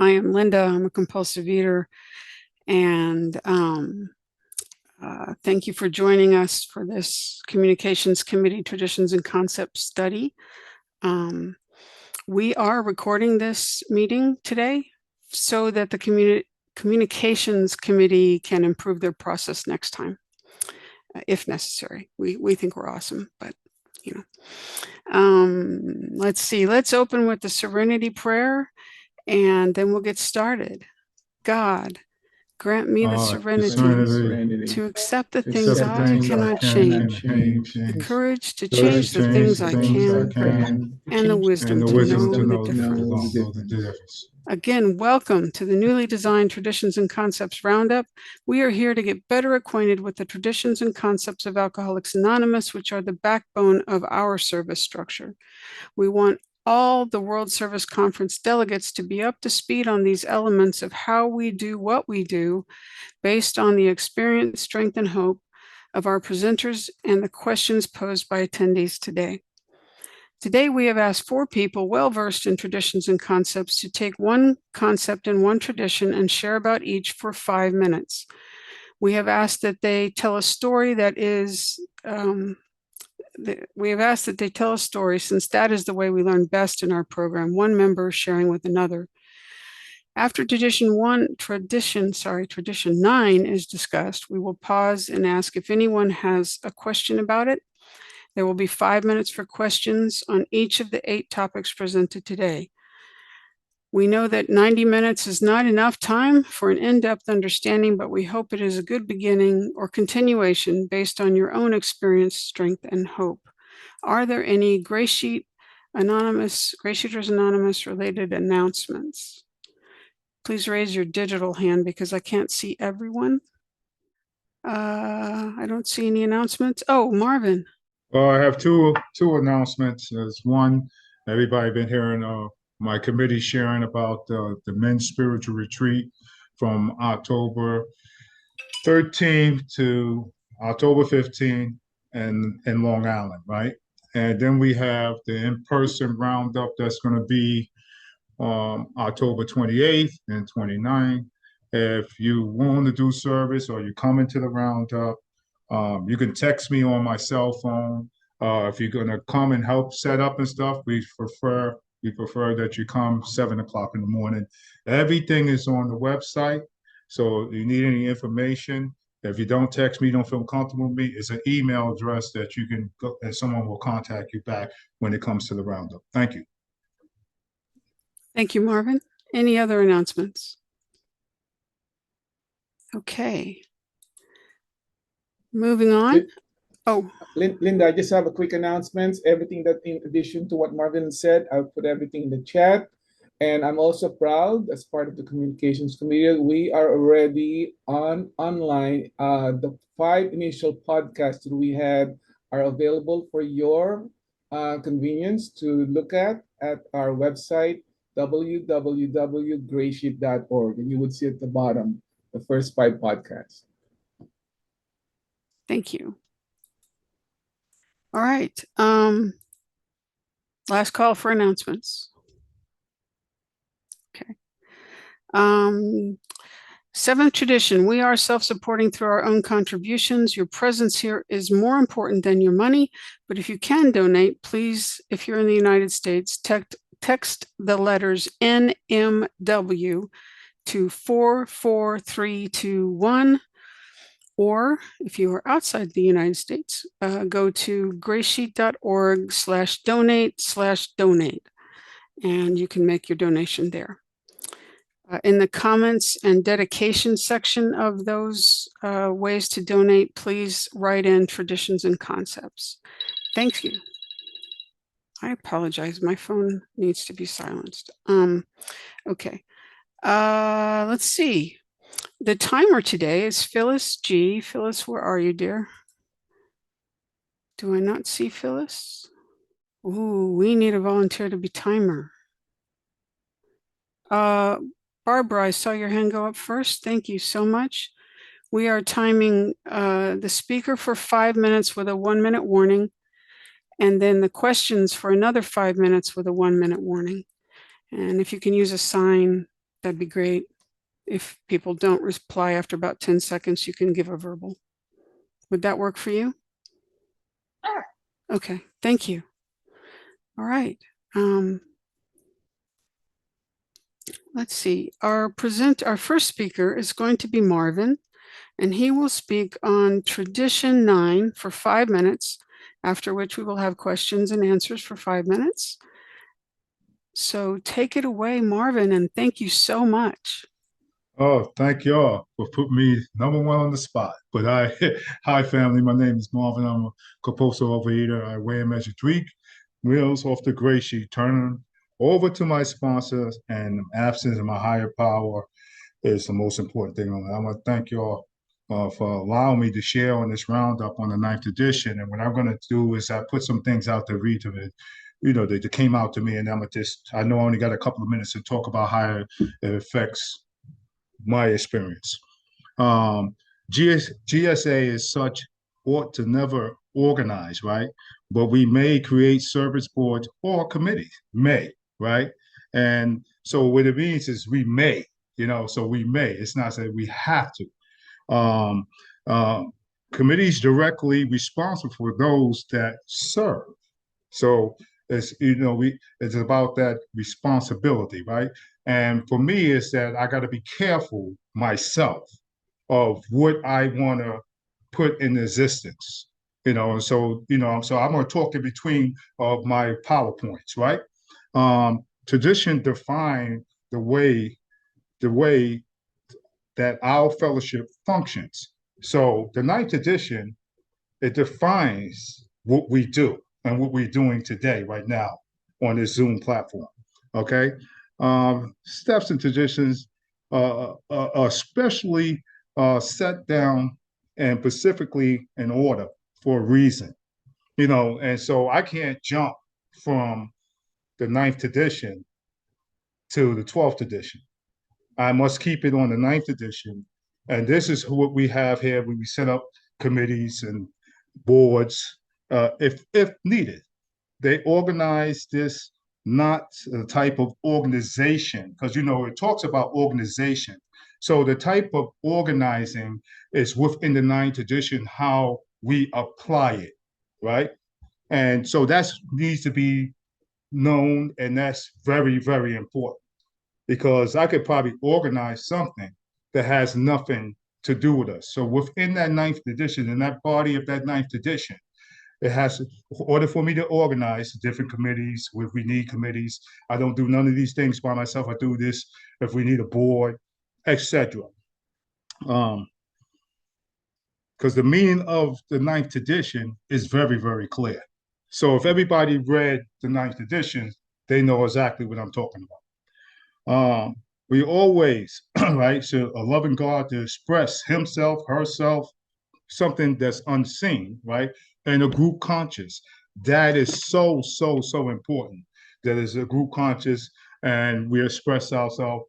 I am Linda. I'm a compulsive eater, and thank you for joining us for this Communications Committee Traditions and Concepts study. We are recording this meeting today so that the Communications Committee can improve their process next time, if necessary. We think we're awesome, but you know. Let's see. Let's open with the Serenity Prayer, and then we'll get started. God, grant me the serenity to accept the things I cannot change, the courage to change the things I can, and the wisdom to know the difference. Again, welcome to the newly designed Traditions and Concepts Roundup. We are here to get better acquainted with the traditions and concepts of Alcoholics Anonymous, which are the backbone of our service structure. We want all the World Service Conference delegates to be up to speed on these elements of how we do what we do based on the experience, strength, and hope of our presenters and the questions posed by attendees today. Today, we have asked 4 people well-versed in traditions and concepts to take one concept and one tradition and share about each for 5 minutes. We have asked that they tell a story that is, since that is the way we learn best in our program, one member sharing with another. After tradition 9 is discussed, we will pause and ask if anyone has a question about it. There will be 5 minutes for questions on each of the 8 topics presented today. We know that 90 minutes is not enough time for an in-depth understanding, but we hope it is a good beginning or continuation based on your own experience, strength, and hope. Are there any GreySheeters Anonymous related announcements? Please raise your digital hand because I can't see everyone. I don't see any announcements. Oh, Marvin. I have two announcements. There's one, everybody been hearing my committee sharing about the men's spiritual retreat from October 13th to October 15th in Long Island, right? And then we have the in-person roundup that's going to be October 28th and 29th. If you want to do service or you come into the roundup, you can text me on my cell phone. If you're going to come and help set up and stuff, we prefer that you come 7 o'clock in the morning. Everything is on the website. So if you need any information, if you don't text me, don't feel comfortable with me, it's an email address that you can go and someone will contact you back when it comes to the roundup. Thank you. Thank you, Marvin. Any other announcements? Okay. Moving on. Oh, Linda, I just have a quick announcement. Everything that in addition to what Marvin said, I'll put everything in the chat. And I'm also proud as part of the communications committee, we are already online. The 5 initial podcasts that we had are available for your convenience to look at our website, www.greysheet.org. And you would see at the bottom, the first 5 podcasts. Thank you. All right. Last call for announcements. Okay. 7th tradition, we are self-supporting through our own contributions. Your presence here is more important than your money, but if you can donate, please, if you're in the United States, text the letters NMW to 44321. Or if you are outside the United States, go to greysheet.org/donate/donate, and you can make your donation there. In the comments and dedication section of those ways to donate, please write in traditions and concepts. Thank you. I apologize. My phone needs to be silenced. Okay. Let's see. The timer today is Phyllis G. Phyllis, where are you, dear? Do I not see Phyllis? Ooh, we need a volunteer to be timer. Barbara, I saw your hand go up first. Thank you so much. We are timing the speaker for 5 minutes with a 1-minute warning, and then the questions for another 5 minutes with a 1-minute warning. And if you can use a sign that'd be great. If people don't reply after about 10 seconds, you can give a verbal. Would that work for you? Sure. Okay, thank you. All right. Let's see. Our first speaker is going to be Marvin, and he will speak on Tradition 9 for 5 minutes, after which we will have questions and answers for 5 minutes. So take it away, Marvin, and thank you so much. Oh, thank y'all for putting me #1 on the spot. But hi family, my name is Marvin. I'm a compulsive overeater. I weigh and measure 3 meals off the gray sheet, turning over to my sponsors, and absence of my higher power is the most important thing. I want to thank y'all for allowing me to share on this roundup on the 9th edition. And what I'm going to do is I put some things out to read to it, that came out to me, and I know I only got a couple of minutes to talk about how it affects my experience. GSA is such ought to never organize, right? But we may create service boards or committees, right? And so what it means is we may, so we may. It's not that we have to. Committees directly responsible for those that serve. So it's it's about that responsibility, right? And for me, it's that I got to be careful myself of what I want to put in existence, And so so I'm going to talk in between of my PowerPoints, right? Tradition define the way that our fellowship functions. So the 9th edition, it defines what we do and what we're doing today, right now, on this Zoom platform. Okay, steps and traditions are especially set down and specifically in order for a reason, And so I can't jump from the 9th edition to the 12th edition. I must keep it on the 9th edition, and this is what we have here when we set up committees and boards, if needed. They organize this, not the type of organization, because it talks about organization. So the type of organizing is within the 9th edition, how we apply it, right? And so that needs to be known, and that's very, very important, because I could probably organize something that has nothing to do with us. So within that 9th edition, in that body of that 9th edition, it has, in order for me to organize different committees, if we need committees, I don't do none of these things by myself. I do this if we need a board, etc. Because the meaning of the 9th edition is very, very clear. So if everybody read the 9th edition, they know exactly what I'm talking about. We always, right, so a loving God to express himself, herself, something that's unseen, right? And a group conscious. That is so, so, so important. That is a group conscious, and we express ourselves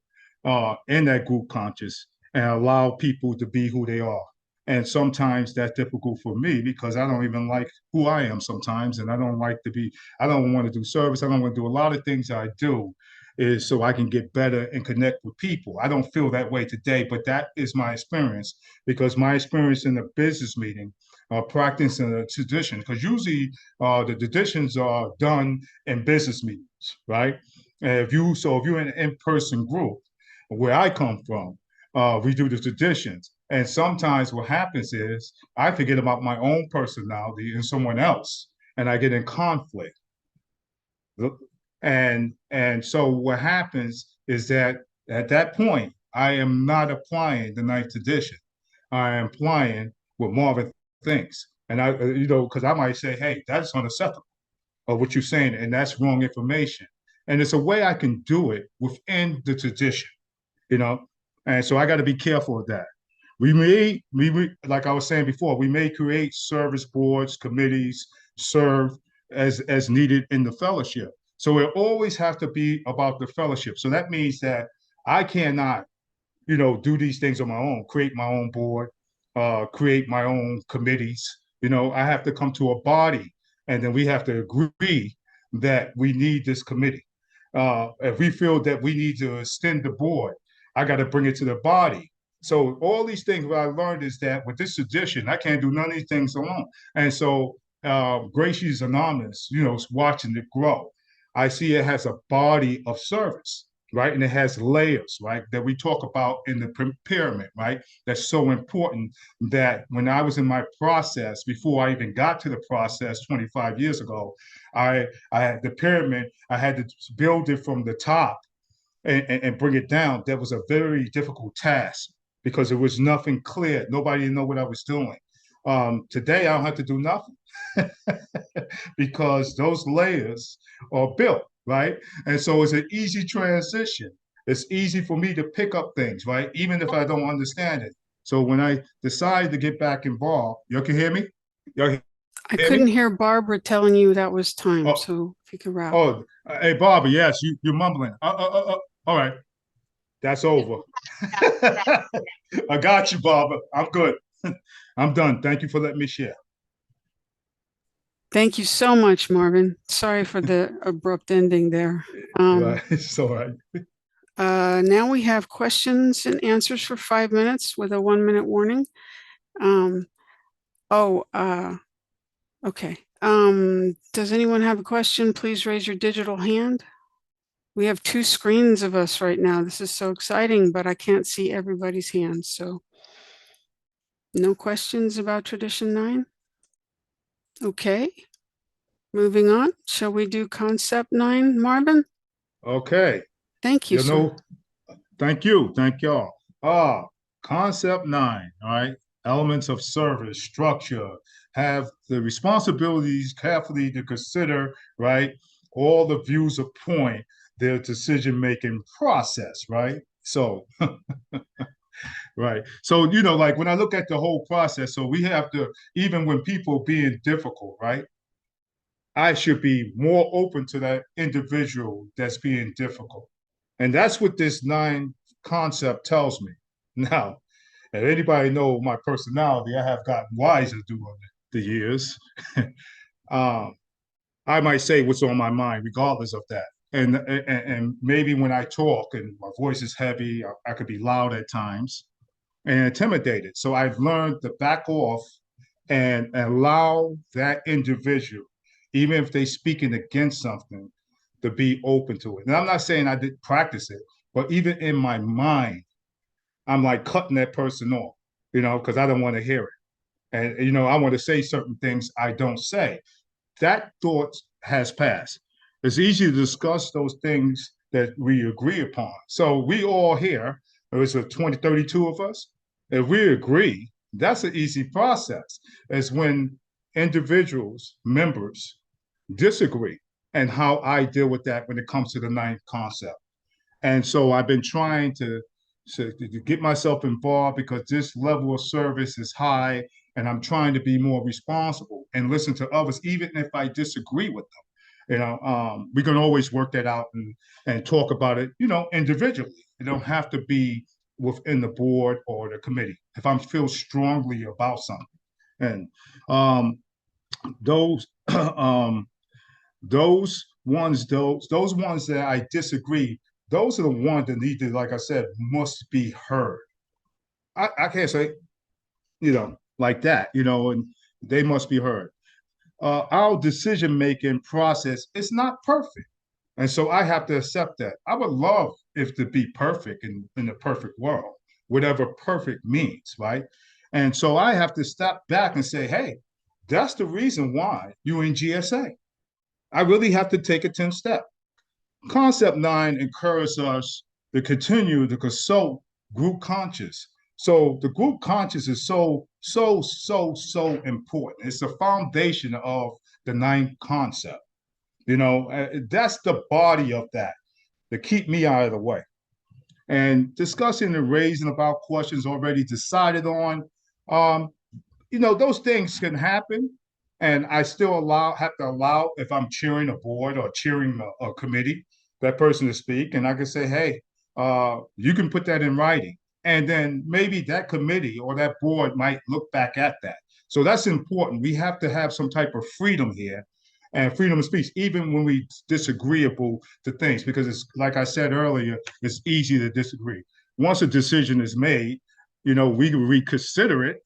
in that group conscious and allow people to be who they are. And sometimes that's difficult for me because I don't even like who I am sometimes, and I don't want to do service. I don't want to do a lot of things I do is so I can get better and connect with people. I don't feel that way today, but that is my experience, because my experience in the business meeting, practicing a tradition, because usually the traditions are done in business meetings, right? And if you're in an in-person group, where I come from, we do the traditions. And sometimes what happens is I forget about my own personality and someone else, and I get in conflict. And so what happens is that at that point, I am not applying the 9th edition. I am applying what Marvin thinks. And because I might say, hey, that's unacceptable of what you're saying, and that's wrong information. And it's a way I can do it within the tradition, And so I got to be careful of that. We may, like I was saying before, we may create service boards, committees, serve as needed in the fellowship. So it always has to be about the fellowship. So that means that I cannot, do these things on my own, create my own board, create my own committees. I have to come to a body, and then we have to agree that we need this committee. If we feel that we need to extend the board, I got to bring it to the body. So all these things, what I learned is that with this tradition, I can't do none of these things alone. And so GreySheeters Anonymous, is watching it grow. I see it has a body of service, right? And it has layers, right? That we talk about in the pyramid, right? That's so important that when I was in my process, before I even got to the process 25 years ago, I had the pyramid, I had to build it from the top and bring it down. That was a very difficult task because there was nothing clear. Nobody knew what I was doing. Today, I don't have to do nothing because those layers are built, right? And so it's an easy transition. It's easy for me to pick up things, right? Even if I don't understand it. So when I decided to get back involved, y'all can hear me? Y'all I hear couldn't me? hear Barbara telling you that was time, Oh, so if you could wrap. oh, hey, Barbara, yes, you're mumbling. All right, that's over. I got you, Barbara. I'm good. I'm done. Thank you for letting me share. Thank you so much, Marvin. Sorry for the abrupt ending there. Right, it's all right. Now we have questions and answers for 5 minutes with a 1-minute warning. Okay. Does anyone have a question? Please raise your digital hand. We have 2 screens of us right now. This is so exciting, but I can't see everybody's hands. So no questions about Tradition 9? Okay. Moving on. Shall we do Concept 9, Marvin? Okay. Thank you, sir. Thank you. Thank y'all. Concept 9, all right? Elements of service, structure, have the responsibilities carefully to consider, right? All the views of point, their decision-making process, right? So, right. So, like when I look at the whole process, so we have to, even when people being difficult, right? I should be more open to that individual that's being difficult. And that's what this 9 concept tells me. Now, if anybody know my personality, I have gotten wiser through the years. I might say what's on my mind, regardless of that. And maybe when I talk and my voice is heavy, I could be loud at times and intimidated. So I've learned to back off and allow that individual, even if they're speaking against something, to be open to it. And I'm not saying I didn't practice it, but even in my mind, I'm like cutting that person off, because I don't want to hear it. And, I want to say certain things I don't say. That thought has passed. It's easy to discuss those things that we agree upon. So we all here, there's 32 of us. If we agree, that's an easy process. It's when individuals, members, disagree and how I deal with that when it comes to the 9th concept. And so I've been trying to get myself involved because this level of service is high and I'm trying to be more responsible and listen to others, even if I disagree with them. We can always work that out and talk about it, individually. It don't have to be within the board or the committee if I feel strongly about something. And those ones that I disagree, those are the ones that need to, like I said, must be heard. I can't say, like that, and they must be heard. Our decision-making process is not perfect. And so I have to accept that. I would love if to be perfect in the perfect world, whatever perfect means, right? And so I have to step back and say, hey, that's the reason why you're in GSA. I really have to take a 10 step. Concept 9 encourages us to continue to consult group conscious. So the group conscious is so important. It's the foundation of the 9th concept. That's the body of that to keep me out of the way. And discussing and raising about questions already decided on, those things can happen. And I still have to allow, if I'm cheering a board or cheering a committee, that person to speak. And I can say, hey, you can put that in writing. And then maybe that committee or that board might look back at that. So that's important. We have to have some type of freedom here. and freedom of speech, even when we disagreeable to things, because it's like I said earlier, it's easy to disagree. Once a decision is made, we can reconsider it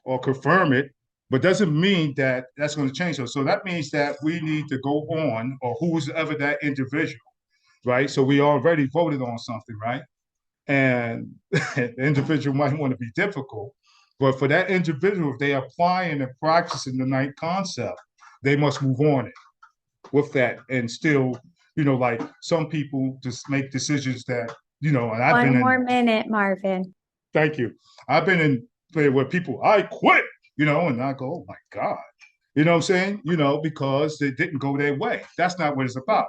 or confirm it, but doesn't mean that that's going to change us. So that means that we need to go on, or who's ever that individual, right? So we already voted on something, right? And the individual might want to be difficult, but for that individual, if they applying and practicing the ninth concept, they must move on it with that, and still, like some people just make decisions that, and I've been One more in. minute, Marvin. Thank you. I've been in where people, I quit, and I go, oh my God, you know what I'm saying? Because they didn't go their way. That's not what it's about.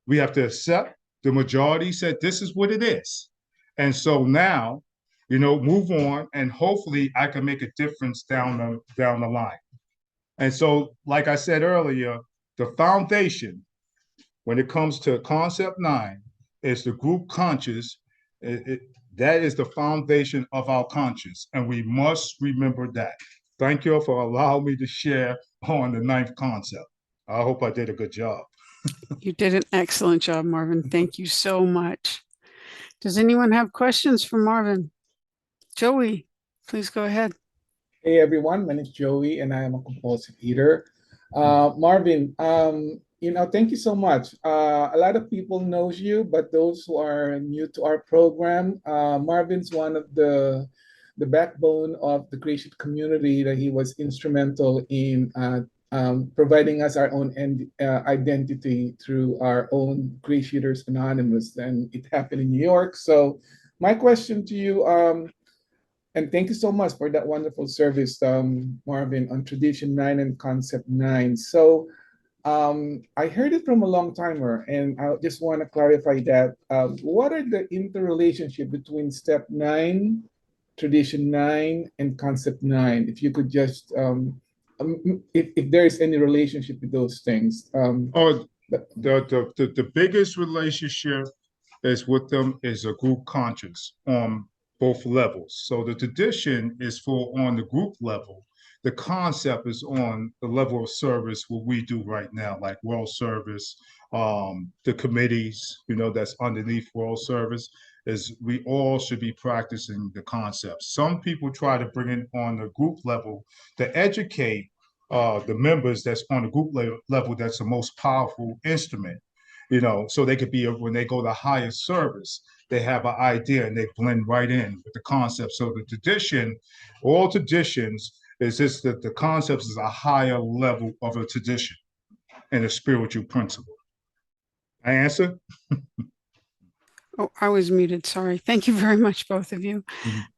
We have to accept the majority said this is what it is. And so now, move on, and hopefully I can make a difference down the line. And so, like I said earlier, the foundation when it comes to concept 9 is the group conscious. That is the foundation of our conscience, and we must remember that. Thank you for allowing me to share on the 9th concept. I hope I did a good job. You did an excellent job, Marvin. Thank you so much. Does anyone have questions for Marvin? Joey, please go ahead. Hey everyone, my name is Joey and I am a compulsive eater. Marvin, thank you so much. A lot of people knows you, but those who are new to our program, Marvin's one of the backbone of the GreySheet community, that he was instrumental in providing us our own identity through our own GreySheeters Anónimos, and it happened in New York. So my question to you, and thank you so much for that wonderful service, Marvin, on Tradition 9 and Concept 9. So I heard it from a long timer, and I just want to clarify that. What are the interrelationship between Step 9, Tradition 9, and Concept 9? If you could just, if there is any relationship with those things. The biggest relationship is with them is a group conscious on both levels. So the tradition is for on the group level. The concept is on the level of service, what we do right now, like world service, the committees, that's underneath world service, is we all should be practicing the concept. Some people try to bring it on the group level to educate the members that's on the group level, that's the most powerful instrument, so they could be, when they go to higher service, they have an idea and they blend right in with the concept. So the tradition, all traditions, is just that the concept is a higher level of a tradition and a spiritual principle. I answer? Oh, I was muted, sorry. Thank you very much, both of you.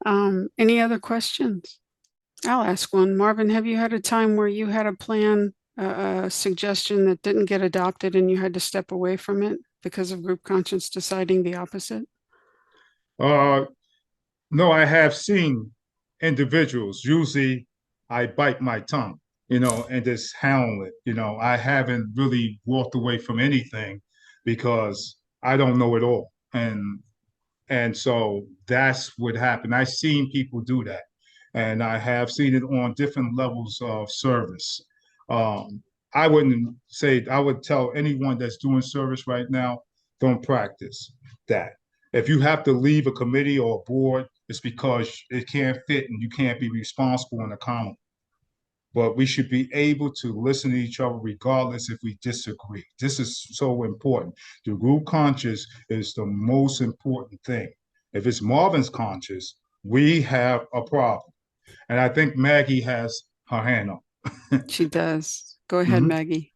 Any other questions? I'll ask one. Marvin, have you had a time where you had a plan, a suggestion that didn't get adopted and you had to step away from it because of group conscience deciding the opposite? No, I have seen individuals. Usually I bite my tongue, and just handle it. I haven't really walked away from anything because I don't know it all. And so that's what happened. I've seen people do that. And I have seen it on different levels of service. I wouldn't say, I would tell anyone that's doing service right now, don't practice that. If you have to leave a committee or a board, it's because it can't fit and you can't be responsible and accountable. But we should be able to listen to each other regardless if we disagree. This is so important. The group conscious is the most important thing. If it's Marvin's conscious, we have a problem. And I think Maggie has her hand up. She does. Go ahead, Maggie.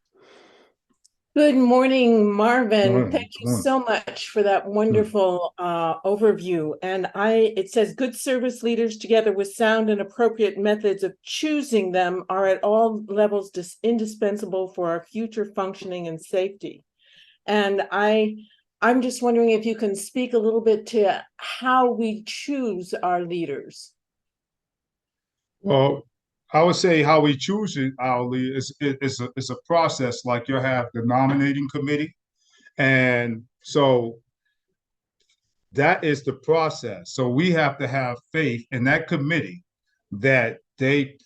Good morning, Marvin. Morning. Thank you so much for that wonderful overview. And it says good service leaders, together with sound and appropriate methods of choosing them, are at all levels indispensable for our future functioning and safety. And I'm just wondering if you can speak a little bit to how we choose our leaders. Well, I would say how we choose it, our lead, is a process. Like you have the nominating committee. And so that is the process. So we have to have faith in that committee that they,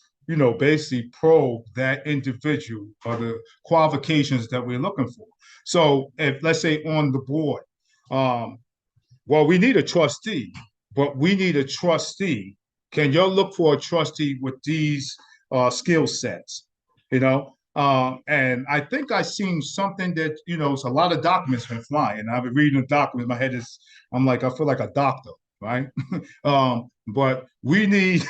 basically probe that individual or the qualifications that we're looking for. So if, let's say, on the board, well, we need a trustee, but we need a trustee. Can y'all look for a trustee with these skill sets? And I think I seen something that, it's a lot of documents been flying. I've been reading the documents. My head is, I feel like a doctor, right? But we need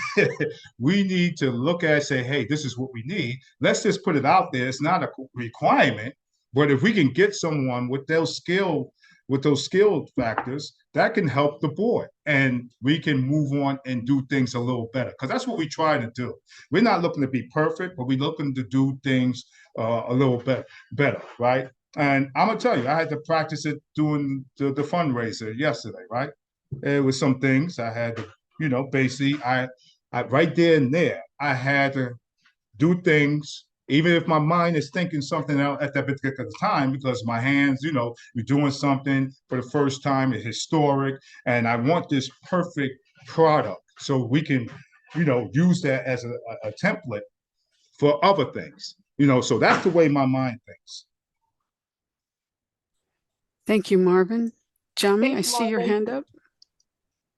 we need to look at, say, hey, this is what we need. Let's just put it out there. It's not a requirement, but if we can get someone with those skill factors, that can help the board, and we can move on and do things a little better, because that's what we try to do. We're not looking to be perfect, but we're looking to do things a little better, right? And I'm gonna tell you, I had to practice it doing the fundraiser yesterday, right? It was some things I had to, basically, I right there and there, I had to do things, even if my mind is thinking something else at that particular time, because my hands, you're doing something for the first time, it's historic, and I want this perfect product so we can, use that as a template for other things, so that's the way my mind thinks. Thank you, Marvin. Jami, I Thanks, see your Marvin. hand up.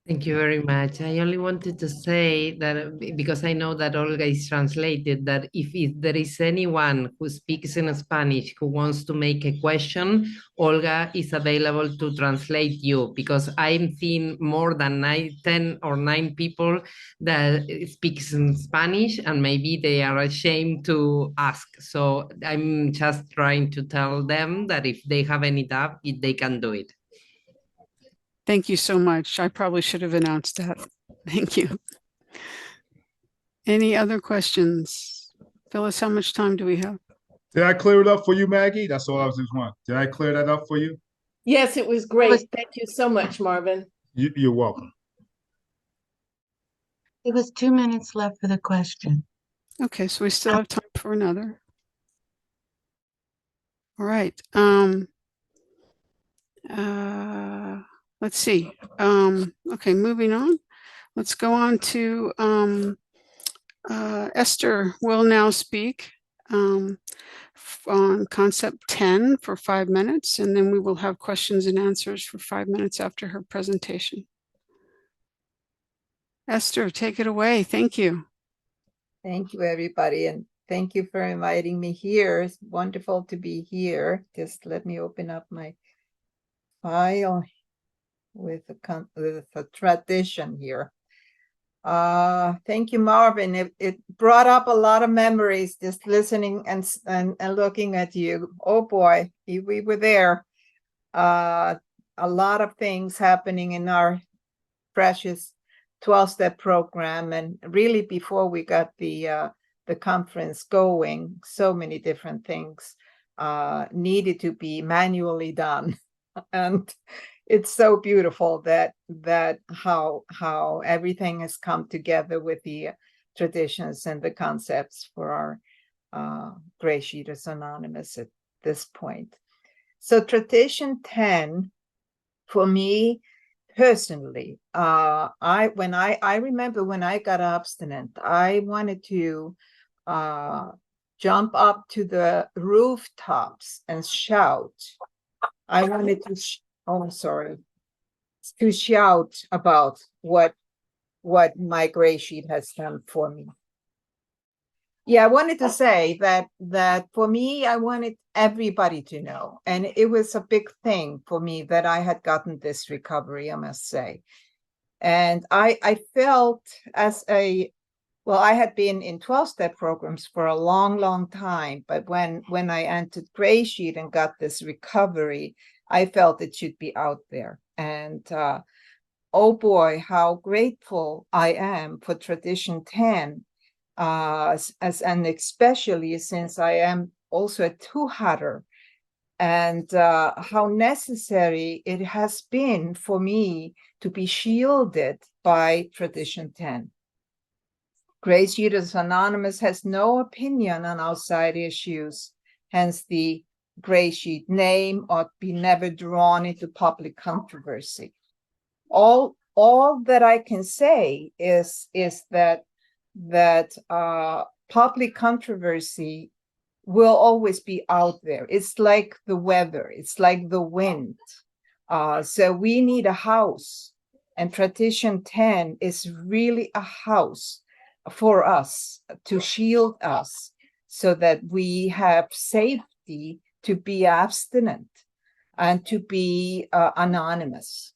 Thank you very much. I only wanted to say that, because I know that Olga is translated, that if there is anyone who speaks in Spanish who wants to make a question, Olga is available to translate you, because I'm seeing more than 10 or 9 people that speaks in Spanish, and maybe they are ashamed to ask. So I'm just trying to tell them that if they have any doubt, they can do it. Thank you so much. I probably should have announced that. Thank you. Any other questions? Phyllis, how much time do we have? Did I clear it up for you, Maggie? That's all I was just wanting. Did I clear that up for you? Yes, it was great. Thank you so much, Marvin. You're welcome. It was 2 minutes left for the question. Okay, so we still have time for another. All right. Let's see. Okay, moving on. Let's go on to Esther will now speak on concept 10 for 5 minutes, and then we will have questions and answers for 5 minutes after her presentation. Esther, take it away. Thank you. Thank you, everybody, and thank you for inviting me here. It's wonderful to be here. Just let me open up my file with a tradition here. Thank you, Marvin. It brought up a lot of memories just listening and looking at you. Oh boy, we were there. A lot of things happening in our precious 12-step program, and really before we got the conference going, so many different things needed to be manually done. And it's so beautiful that how everything has come together with the traditions and the concepts for our GreySheeters Anonymous at this point. So tradition 10, for me personally, I remember when I got abstinent, I wanted to jump up to the rooftops and shout. I wanted to to shout about what my GreySheet has done for me. Yeah, I wanted to say that for me, I wanted everybody to know, and it was a big thing for me that I had gotten this recovery, I must say. And I felt I had been in 12-step programs for a long, long time, but when I entered GreySheet and got this recovery, I felt it should be out there. And oh boy, how grateful I am for tradition 10, and especially since I am also a two-hatter, and how necessary it has been for me to be shielded by tradition 10. GreySheeters Anonymous has no opinion on outside issues, hence the GreySheet name ought be never drawn into public controversy. All that I can say is that that public controversy will always be out there. It's like the weather, it's like the wind. So we need a house, and tradition 10 is really a house for us to shield us so that we have safety to be abstinent and to be anonymous.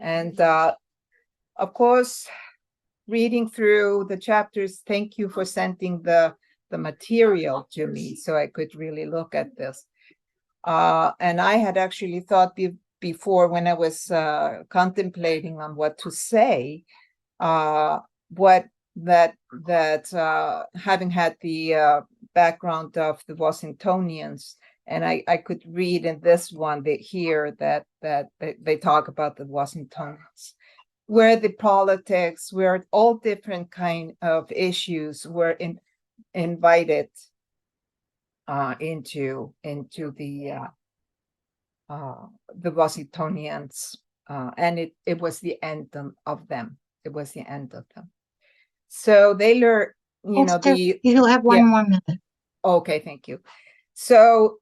And of course, reading through the chapters, thank you for sending the material to me so I could really look at this. And I had actually thought before, when I was contemplating on what to say, having had the background of the Washingtonians, and I could read in this one that they talk about the Washingtonians, where the politics, where all different kind of issues were invited into the Washingtonians, and it was the end of them. It was the end of them. So they learned, Esther, you'll have one more minute. Okay, thank you. So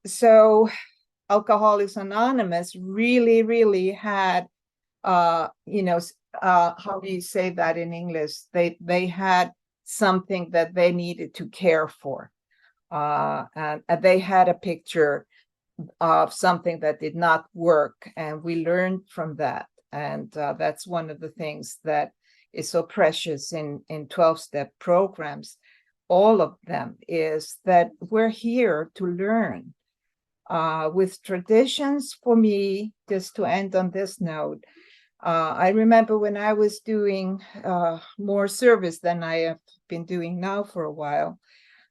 Alcoholics Anonymous really had, how do you say that in English? They had something that they needed to care for. And they had a picture of something that did not work, and we learned from that. And that's one of the things that is so precious in 12-step programs, all of them, is that we're here to learn. With traditions, for me, just to end on this note, I remember when I was doing more service than I have been doing now for a while,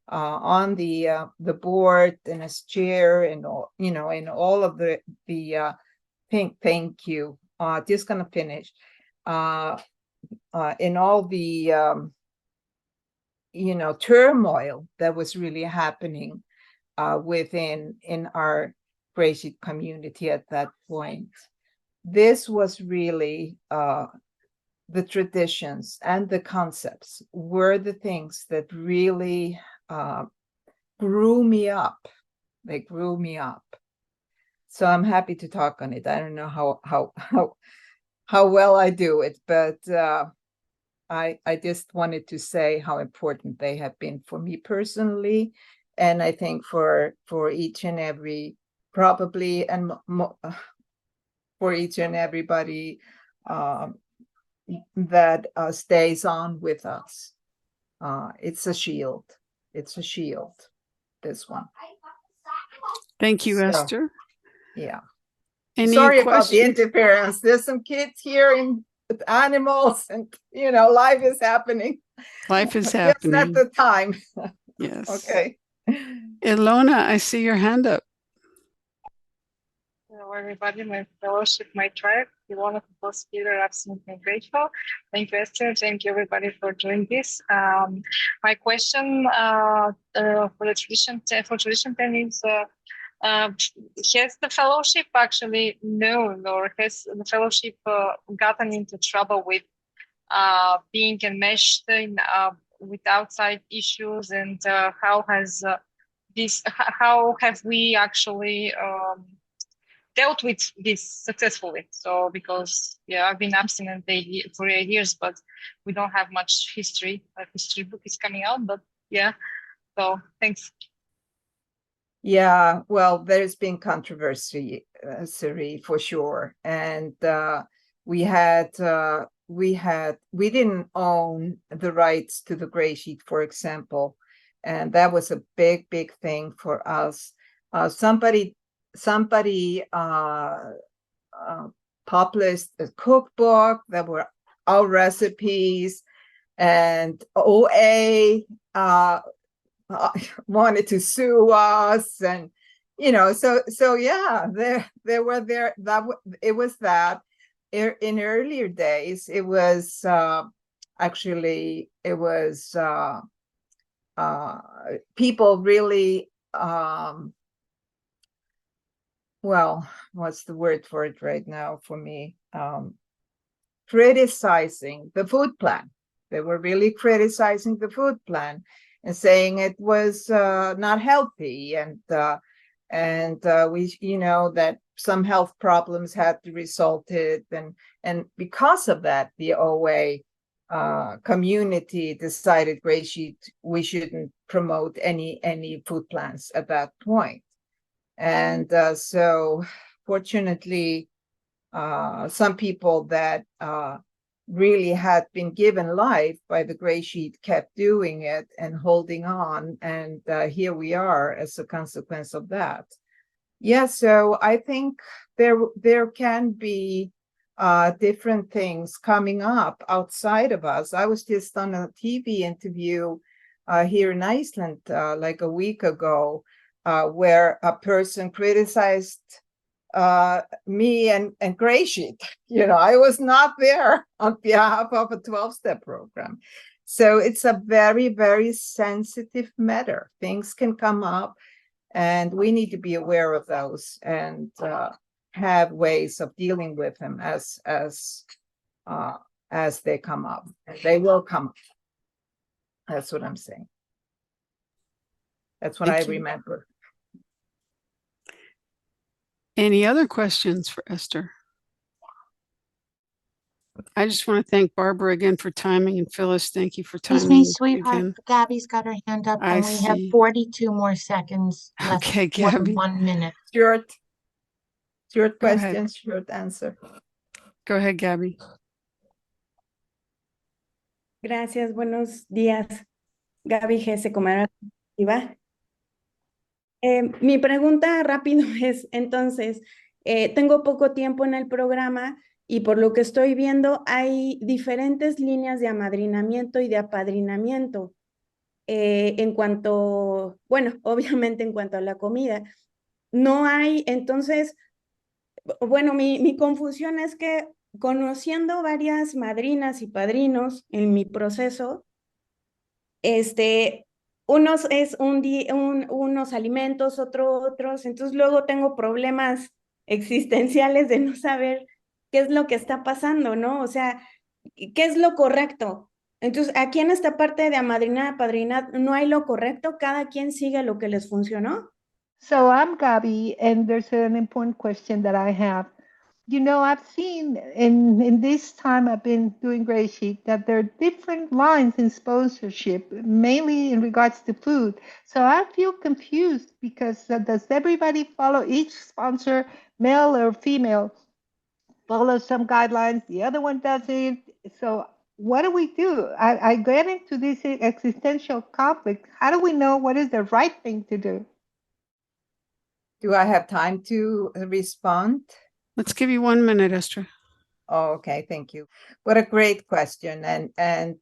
on the board and as chair and all, in all of the thank you. Just gonna finish. In all the turmoil that was really happening in our GreySheet community at that point, this was really the traditions and the concepts were the things that really grew me up. They grew me up. So I'm happy to talk on it. I don't know how well I do it, but I just wanted to say how important they have been for me personally, and I think for each and every, probably, and for each and everybody that stays on with us. It's a shield. It's a shield, this one. Thank you, So, Esther. Yeah. Any Sorry about the questions? interference. There's some kids here with animals, and life is happening. Life is Just at happening. the time. Yes. Okay. Ilona, I see your hand up. Hello, everybody. My fellowship, my tribe. We want to propose here. Absolutely grateful. Thank you, Esther. Thank you, everybody, for doing this. My question for tradition 10 is: has the fellowship actually known, or has the fellowship gotten into trouble with being enmeshed in with outside issues, and how has how have we actually dealt with this successfully? So, because I've been abstinent for 8 years, but we don't have much history. A history book is coming out, but so thanks. Yeah, well, there's been controversy, for sure, and we didn't own the rights to the GreySheet, for example, and that was a big thing for us. Somebody published a cookbook that were our recipes, and OA wanted to sue us, and so yeah, they were there. It was that in earlier days. It was actually it was people really well, what's the word for it right now for me? Criticizing the food plan. They were really criticizing the food plan and saying it was not healthy, and we, that some health problems had resulted, and because of that, the OA community decided GreySheet, we shouldn't promote any food plans at that point. And so fortunately, some people that really had been given life by the GreySheet kept doing it and holding on, and here we are as a consequence of that. Yeah, so I think there can be different things coming up outside of us. I was just on a TV interview here in Iceland like a week ago, where a person criticized me and GreySheet. I was not there on behalf of a 12-step program. So it's a very, very sensitive matter. Things can come up, and we need to be aware of those and have ways of dealing with them as they come up. They will come up. That's what I'm saying. That's what I remember. Any other questions for Esther? I just want to thank Barbara again for timing, and Phyllis, thank you for timing. Excuse me, sweetheart. again. Gabby's got her hand up, I and we have see. 42 more seconds left. Okay, for Gabby. 1 minute. Short Go question, ahead. short answer. Go ahead, Gabby. Gracias, buenos días. Gaby GS, comunidad. Mi pregunta rápido es, entonces, tengo poco tiempo en el programa y por lo que estoy viendo hay diferentes líneas de amadrinamiento y de apadrinamiento en cuanto, bueno, obviamente en cuanto a la comida. No hay, entonces, bueno, mi confusión es que conociendo varias madrinas y padrinos en mi proceso, unos es unos alimentos, otros, entonces luego tengo problemas existenciales de no saber qué es lo que está pasando, ¿no? O sea, ¿qué es lo correcto? Entonces, aquí en esta parte de amadrinar, apadrinar, no hay lo correcto, cada quien sigue lo que les funcionó. So I'm Gabi, and there's an important question that I have. I've seen in this time I've been doing GreySheet that there are different lines in sponsorship, mainly in regards to food. So I feel confused because does everybody follow, each sponsor, male or female, follow some guidelines, the other one doesn't? So what do we do? I get into this existential conflict. How do we know what is the right thing to do? Do I have time to respond? Let's give you 1 minute, Esther. Oh, okay, thank you. What a great question, and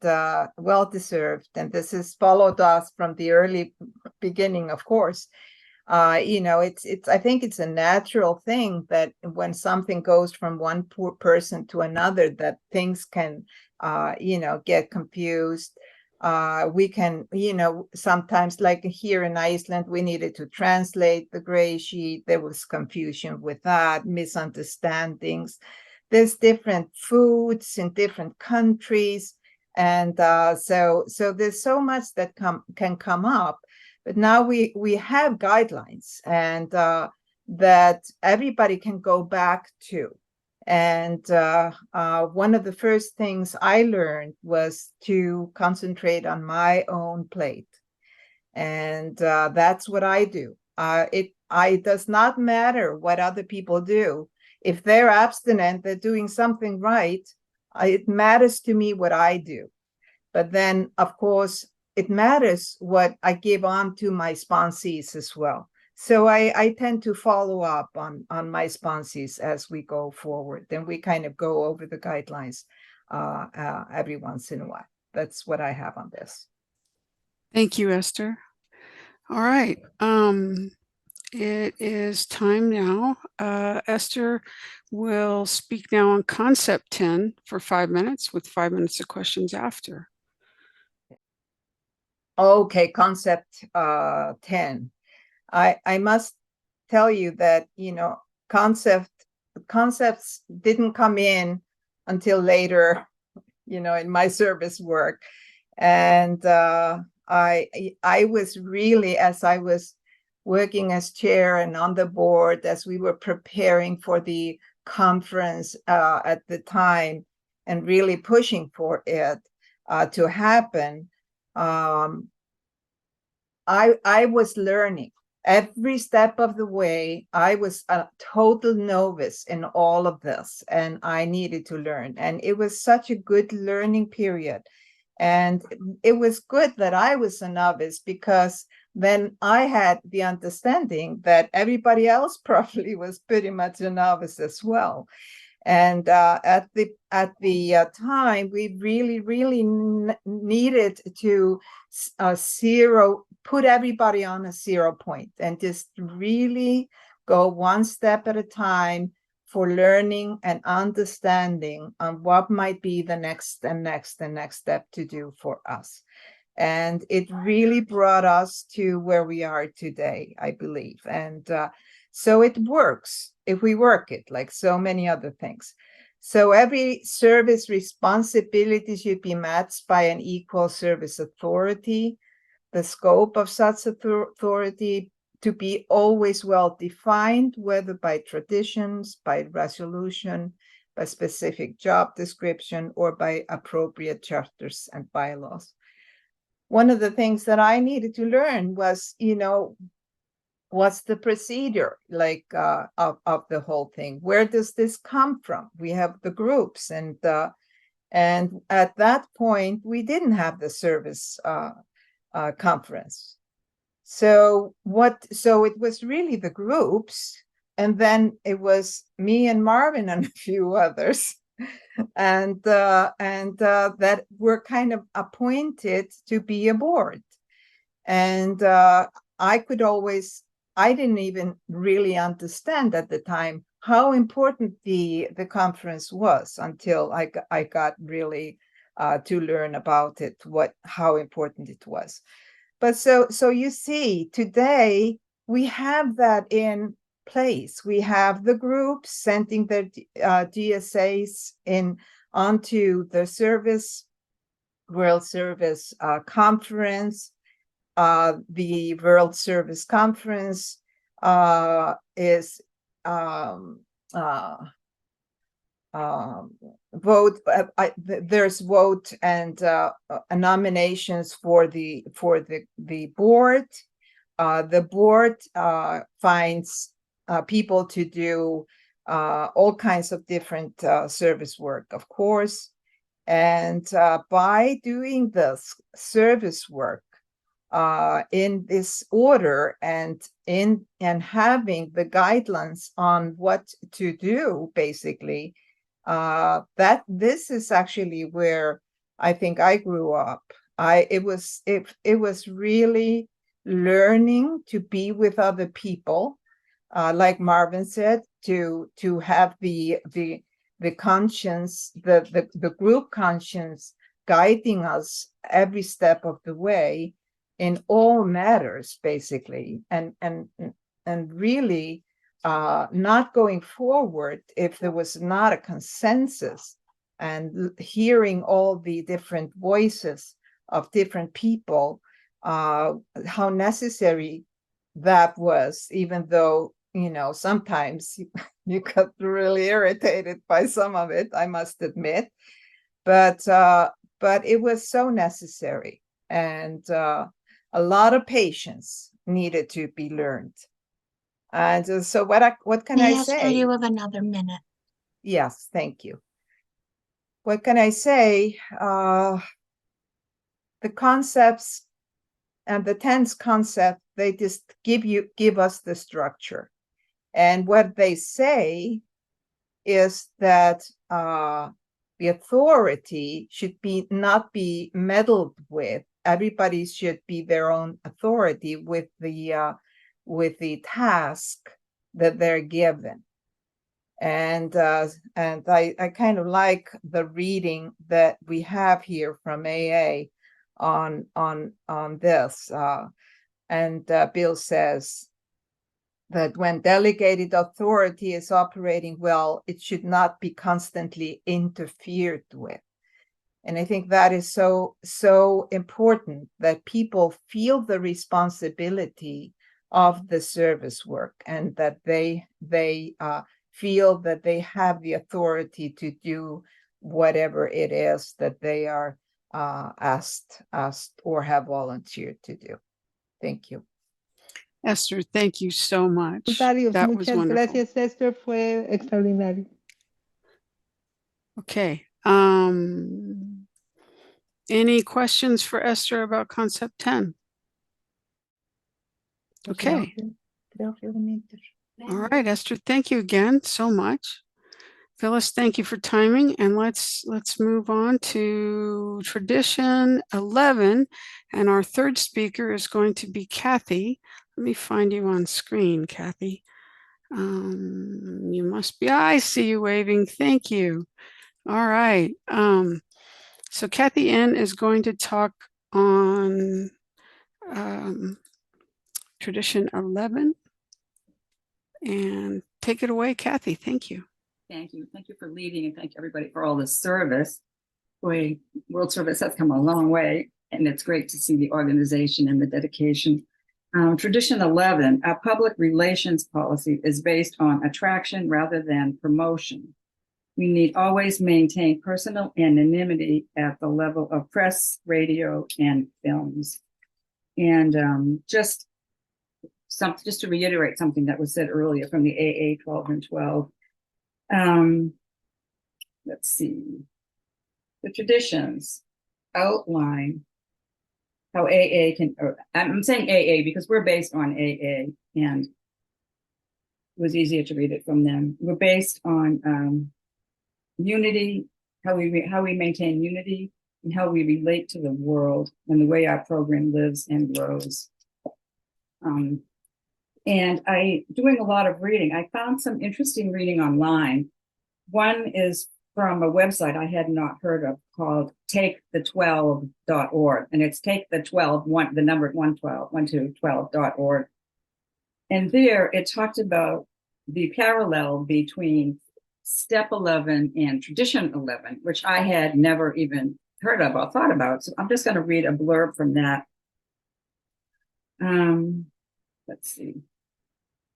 well deserved. And this has followed us from the early beginning, of course. It's I think it's a natural thing that when something goes from one poor person to another, that things can get confused. We can, sometimes, like here in Iceland, we needed to translate the GreySheet. There was confusion with that, misunderstandings. There's different foods in different countries. And so there's so much that can come up. But now we have guidelines, and that everybody can go back to. And one of the first things I learned was to concentrate on my own plate. And that's what I do. It does not matter what other people do. If they're abstinent, they're doing something right. It matters to me what I do. But then, of course, it matters what I give on to my sponsees as well. So I tend to follow up on my sponsees as we go forward. Then we kind of go over the guidelines every once in a while. That's what I have on this. Thank you, Esther. All right. It is time now. Esther will speak now on concept 10 for 5 minutes with 5 minutes of questions after. Okay, concept 10. I must tell you that, concepts didn't come in until later, in my service work. And I was really, as I was working as chair and on the board, as we were preparing for the conference at the time and really pushing for it to happen, I was learning. Every step of the way, I was a total novice in all of this, and I needed to learn. And it was such a good learning period. And it was good that I was a novice, because then I had the understanding that everybody else probably was pretty much a novice as well. And at the time, we really needed to put everybody on a 0 point and just really go one step at a time for learning and understanding on what might be the next step to do for us. And it really brought us to where we are today, I believe. And so it works if we work it, like so many other things. So every service responsibility should be matched by an equal service authority. The scope of such authority to be always well defined, whether by traditions, by resolution, by specific job description, or by appropriate charters and bylaws. One of the things that I needed to learn was, what's the procedure like of the whole thing? Where does this come from? We have the groups, and at that point we didn't have the service conference. So it was really the groups, and then it was me and Marvin and a few others, and that were kind of appointed to be a board. And I didn't even really understand at the time how important the conference was until I got really to learn about it, how important it was. But so you see, today we have that in place. We have the groups sending their GSAs onto the World Service Conference. The World Service Conference is vote. There's vote and nominations for the board. The board finds people to do all kinds of different service work, of course. And by doing this service work in this order and having the guidelines on what to do, basically, this is actually where I think I grew up. It was really learning to be with other people, like Marvin said, to have the conscience, the group conscience guiding us every step of the way in all matters, basically, and really not going forward if there was not a consensus, and hearing all the different voices of different people, how necessary that was, even though, sometimes you got really irritated by some of it, I must admit, but it was so necessary, and a lot of patience needed to be learned. And so what can I say? You have another minute. Yes, thank you. What can I say? The concepts and the 10th concept, they just give us the structure. And what they say is that the authority should not be meddled with. Everybody should be their own authority with the task that they're given. And I kind of like the reading that we have here from AA on this. And Bill says that when delegated authority is operating well, it should not be constantly interfered with. And I think that is so important, that people feel the responsibility of the service work, and that they feel that they have the authority to do whatever it is that they are asked or have volunteered to do. Thank you. Esther, thank you so much. Voluntarios, That was muchas wonderful. gracias, Esther. Fue extraordinario. Okay. Any questions for Esther about concept 10? Okay. All right, Esther, thank you again so much. Phyllis, thank you for timing. And let's move on to tradition 11. And our third speaker is going to be Kathy. Let me find you on screen, Kathy. You must be, I see you waving. Thank you. All right. So Kathy N is going to talk on tradition 11. And take it away, Kathy. Thank you. Thank you. Thank you for leading, and thank everybody for all the service. Boy, World Service has come a long way, and it's great to see the organization and the dedication. Tradition 11, our public relations policy is based on attraction rather than promotion. We need always maintain personal anonymity at the level of press, radio, and films. And just to reiterate something that was said earlier from the AA 12 and 12. Let's see. The traditions outline how AA can, I'm saying AA because we're based on AA, and it was easier to read it from them. We're based on unity, how we maintain unity, and how we relate to the world, and the way our program lives and grows. And doing a lot of reading, I found some interesting reading online. One is from a website I had not heard of called takethe12.org. And it's take the 12, the number 12.org. And there it talked about the parallel between step 11 and tradition 11, which I had never even heard of or thought about. So I'm just going to read a blurb from that. Let's see.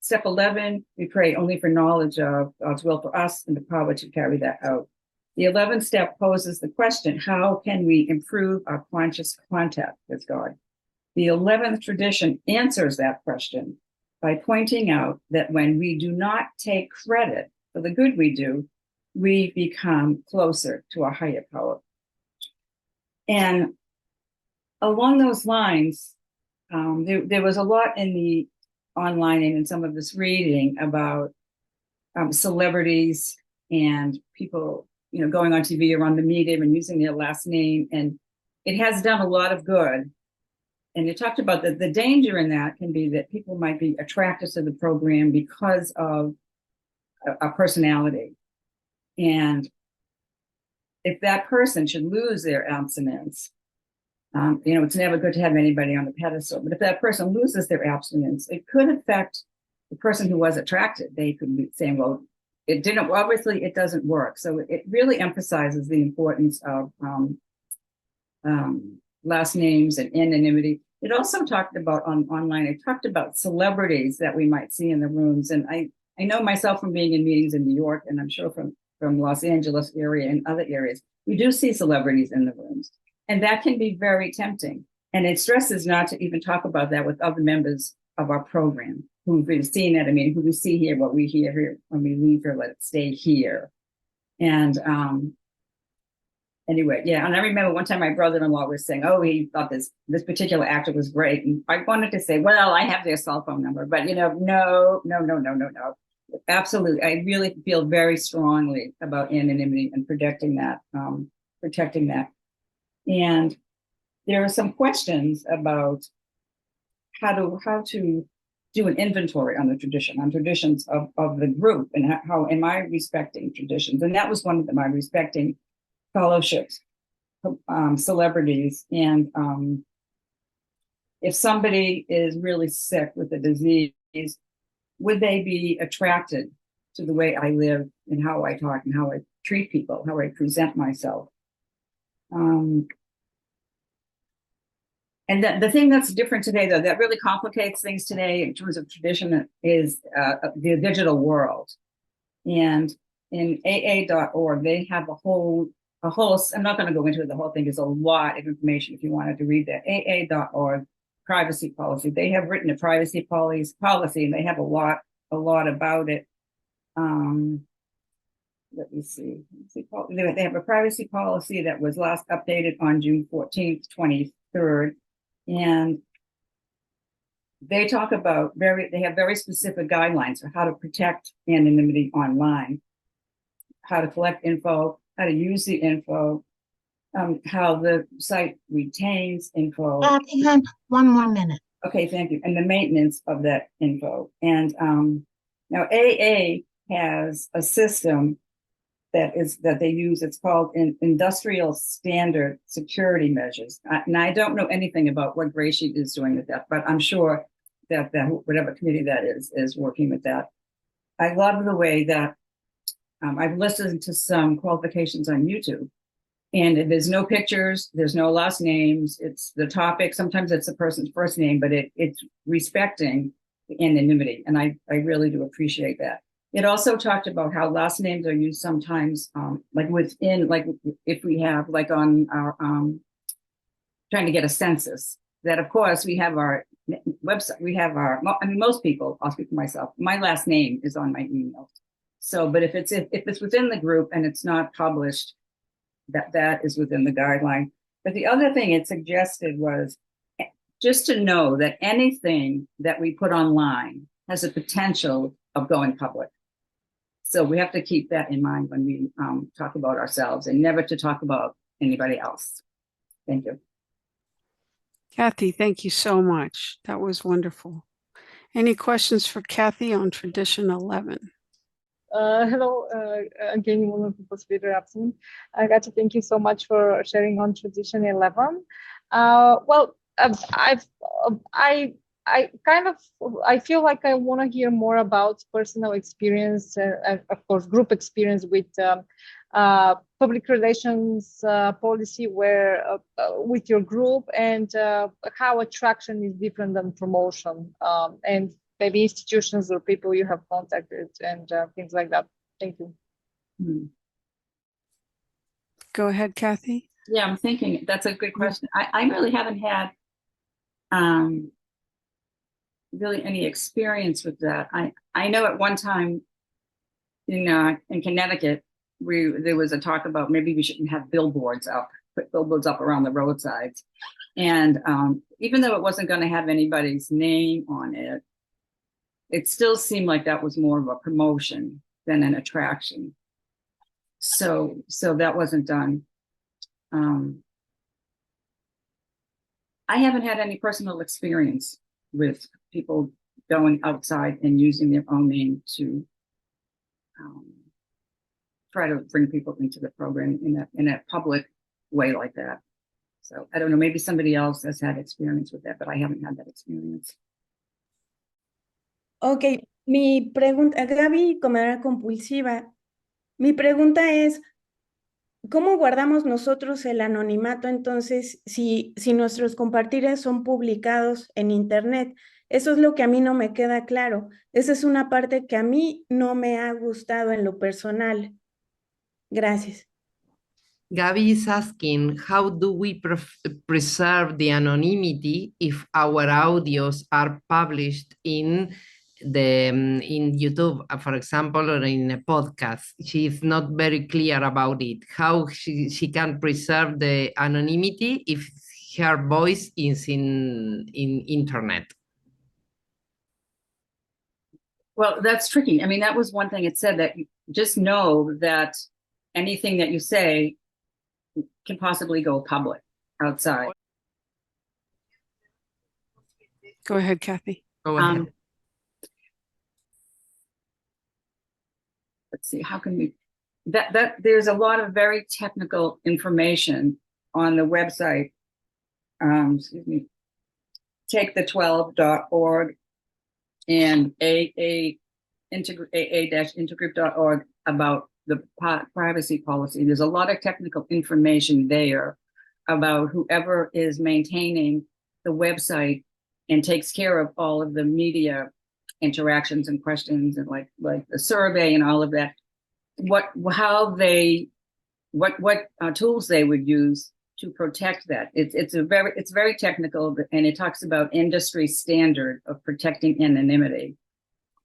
Step 11, we pray only for knowledge of God's will for us and the power to carry that out. The 11th step poses the question, how can we improve our conscious contact with God? The 11th tradition answers that question by pointing out that when we do not take credit for the good we do, we become closer to a higher power. And along those lines, there was a lot in the online and in some of this reading about celebrities and people, going on TV or on the media and using their last name. And it has done a lot of good. And it talked about the danger in that can be that people might be attracted to the program because of a personality. And if that person should lose their abstinence, it's never good to have anybody on the pedestal, but if that person loses their abstinence, it could affect the person who was attracted. They could be saying, well, obviously it doesn't work. So it really emphasizes the importance of last names and anonymity. It also talked about online, it talked about celebrities that we might see in the rooms. And I know myself from being in meetings in New York, and I'm sure from Los Angeles area and other areas, we do see celebrities in the rooms. And that can be very tempting. And it stresses not to even talk about that with other members of our program who've been seen at a meeting, who we see here, what we hear here, when we leave here, let it stay here. And anyway, yeah. And I remember one time my brother-in-law was saying, oh, he thought this particular actor was great. And I wanted to say, well, I have their cell phone number, but no. Absolutely. I really feel very strongly about anonymity and protecting that. And there are some questions about how to do an inventory on traditions of the group, and how am I respecting traditions? And that was one of them, I'm respecting fellowships, celebrities, and if somebody is really sick with a disease, would they be attracted to the way I live and how I talk and how I treat people, how I present myself? And the thing that's different today, though, that really complicates things today in terms of tradition is the digital world. And in AA.org, they have a whole, I'm not going to go into the whole thing. There's a lot of information if you wanted to read that. AA.org privacy policy. They have written a privacy policy, and they have a lot about it. Let me see. They have a privacy policy that was last updated on June 14th, 23rd. And they talk about they have very specific guidelines for how to protect anonymity online, how to collect info, how to use the info, how the site retains info. Hang on 1 more minute. Okay, thank you. And the maintenance of that info. And now AA has a system that they use. It's called industrial standard security measures. And I don't know anything about what GreySheet is doing with that, but I'm sure that whatever committee that is working with that. I love the way that I've listened to some qualifications on YouTube, and there's no pictures, there's no last names. It's the topic. Sometimes it's the person's first name, but it's respecting the anonymity. And I really do appreciate that. It also talked about how last names are used sometimes, like if we have like on our trying to get a census, that of course we have our website, most people, I'll speak for myself, my last name is on my email. So, but if it's within the group and it's not published, that is within the guideline. But the other thing it suggested was just to know that anything that we put online has a potential of going public. So we have to keep that in mind when we talk about ourselves, and never to talk about anybody else. Thank you. Kathy, thank you so much. That was wonderful. Any questions for Kathy on Tradition 11? Hello, again, one of the possibility absent. Gotcha, thank you so much for sharing on Tradition 11. I feel like I want to hear more about personal experience, and of course, group experience with public relations policy with your group, and how attraction is different than promotion, and maybe institutions or people you have contacted and things like that. Thank you. Go ahead, Kathy. Yeah, I'm thinking that's a good question. I really haven't had really any experience with that. I know at one time in Connecticut, there was a talk about maybe we shouldn't have put billboards up around the roadsides. And even though it wasn't going to have anybody's name on it, it still seemed like that was more of a promotion than an attraction. So that wasn't done. I haven't had any personal experience with people going outside and using their own name to try to bring people into the program in a public way like that. So I don't know, maybe somebody else has had experience with that, but I haven't had that experience. Ok, mi pregunta, Gaby, comunidad compulsiva, mi pregunta es, ¿cómo guardamos nosotros el anonimato entonces si nuestros compartires son publicados en Internet? Eso es lo que a mí no me queda claro. Esa es una parte que a mí no me ha gustado en lo personal. Gracias. Gabby is asking, how do we preserve the anonymity if our audios are published in YouTube, for example, or in a podcast? She is not very clear about it. How she can preserve the anonymity if her voice is in internet? Well, that's tricky. I mean, that was one thing it said, that you just know that anything that you say can possibly go public outside. Go ahead, Kathy. Go ahead. Let's see, how can we, there's a lot of very technical information on the website. Excuse me, takethe12.org and AA-intergroup.org about the privacy policy. There's a lot of technical information there about whoever is maintaining the website and takes care of all of the media interactions and questions and like the survey and all of that. What tools they would use to protect that. It's very technical, and it talks about industry standard of protecting anonymity.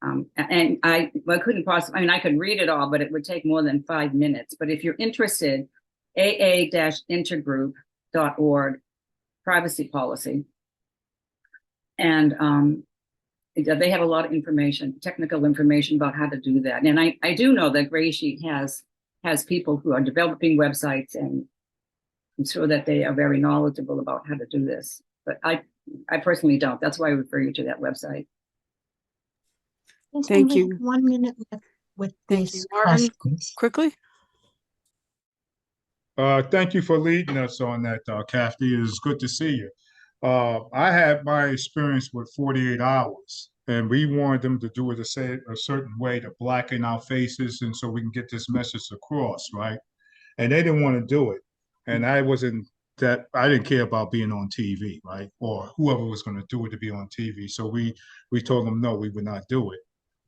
And I couldn't possibly, I mean, I could read it all, but it would take more than 5 minutes. But if you're interested, aa-intergroup.org, privacy policy. And they have a lot of information, technical information about how to do that. And I do know that GreySheet has people who are developing websites, and I'm sure that they are very knowledgeable about how to do this. But I personally don't. That's why I refer you to that website. There's Thank only you. 1 minute left with Thank you. this Marvin, questions. quickly. Thank you for leading us on that, Kathy. It's good to see you. I had my experience with 48 hours, and we wanted them to do it a certain way to blacken our faces, and so we can get this message across, right? And they didn't want to do it, and I didn't care about being on TV, right? Or whoever was going to do it to be on TV. So we told them no, we would not do it.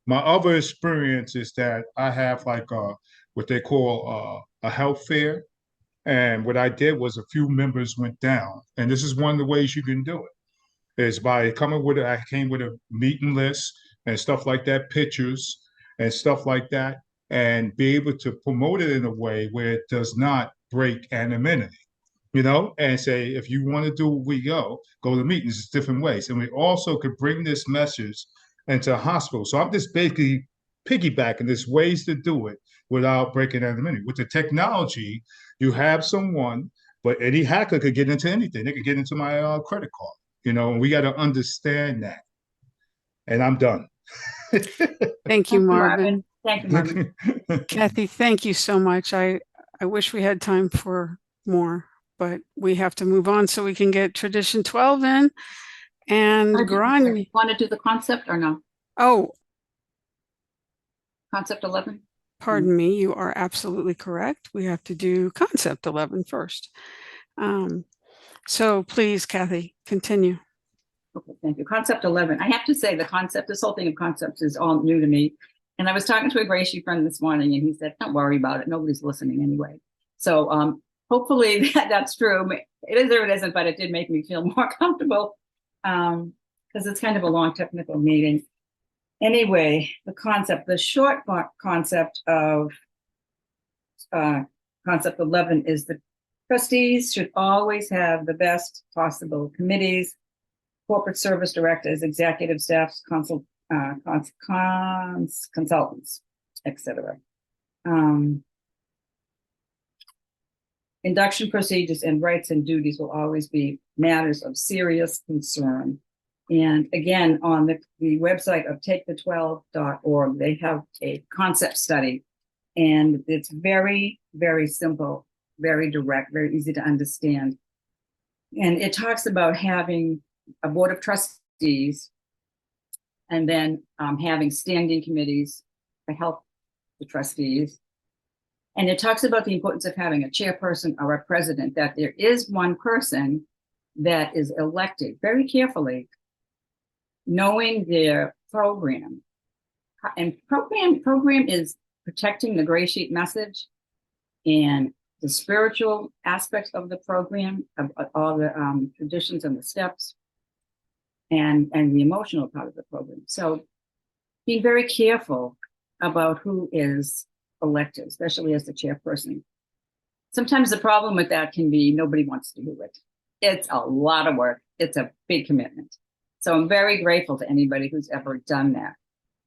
My other experience is that I have like what they call a health fair. And what I did was a few members went down. And this is one of the ways you can do it, is by I came with a meeting list and stuff like that, pictures and stuff like that, and be able to promote it in a way where it does not break anonymity, and say, if you want to do what we go to meetings, different ways. And we also could bring this message into a hospital. So I'm just basically piggybacking. There's ways to do it without breaking anonymity. With the technology, you have someone, but any hacker could get into anything. They could get into my credit card, and we got to understand that. And I'm done. Thank you, Marvin. Thank you, Marvin. Kathy, thank you so much. I wish we had time for more, but we have to move on so we can get tradition 12 in. And Grani. Want to do the concept or no? Oh, Concept 11? pardon me, you are absolutely correct. We have to do concept 11 first. So please, Kathy, continue. Okay, thank you. Concept 11. I have to say this whole thing of concepts is all new to me. And I was talking to a GreySheet friend this morning, and he said, don't worry about it. Nobody's listening anyway. So hopefully that's true. It is or it isn't, but it did make me feel more comfortable because it's kind of a long technical meeting. Anyway, the short concept of concept 11 is the trustees should always have the best possible committees, corporate service directors, executive staffs, consultants, etc. Induction procedures and rights and duties will always be matters of serious concern. And again, on the website of takethe12.org, they have a concept study, and it's very, very simple, very direct, very easy to understand. And it talks about having a board of trustees and then having standing committees to help the trustees. And it talks about the importance of having a chairperson or a president, that there is one person that is elected very carefully, knowing their program. And program is protecting the GreySheet message and the spiritual aspects of the program, of all the traditions and the steps, and the emotional part of the program. So being very careful about who is elected, especially as the chairperson. Sometimes the problem with that can be nobody wants to do it. It's a lot of work. It's a big commitment. So I'm very grateful to anybody who's ever done that.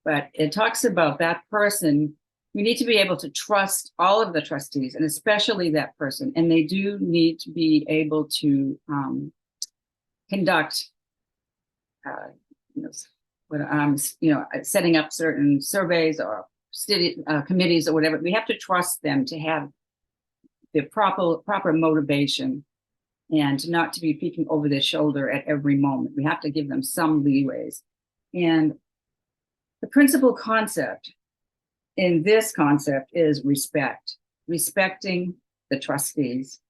But it talks about that person. We need to be able to trust all of the trustees, and especially that person. And they do need to be able to conduct, setting up certain surveys or committees or whatever. We have to trust them to have the proper motivation and not to be peeking over their shoulder at every moment. We have to give them some leeways. And the principal concept in this concept is respecting the trustees.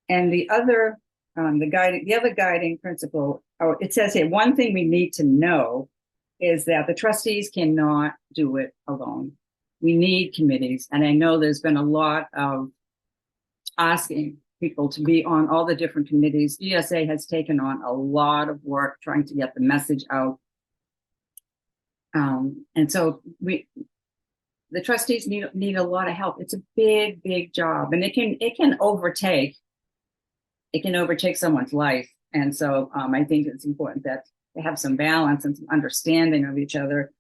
And the other guiding principle, or it says here, one thing we need to know is that the trustees cannot do it alone. We need committees. And I know there's been a lot of asking people to be on all the different committees. GSA has taken on a lot of work trying to get the message out. And so the trustees need a lot of help. It's a big job, and it can overtake someone's life. And so I think it's important that they have some balance and some understanding of each other.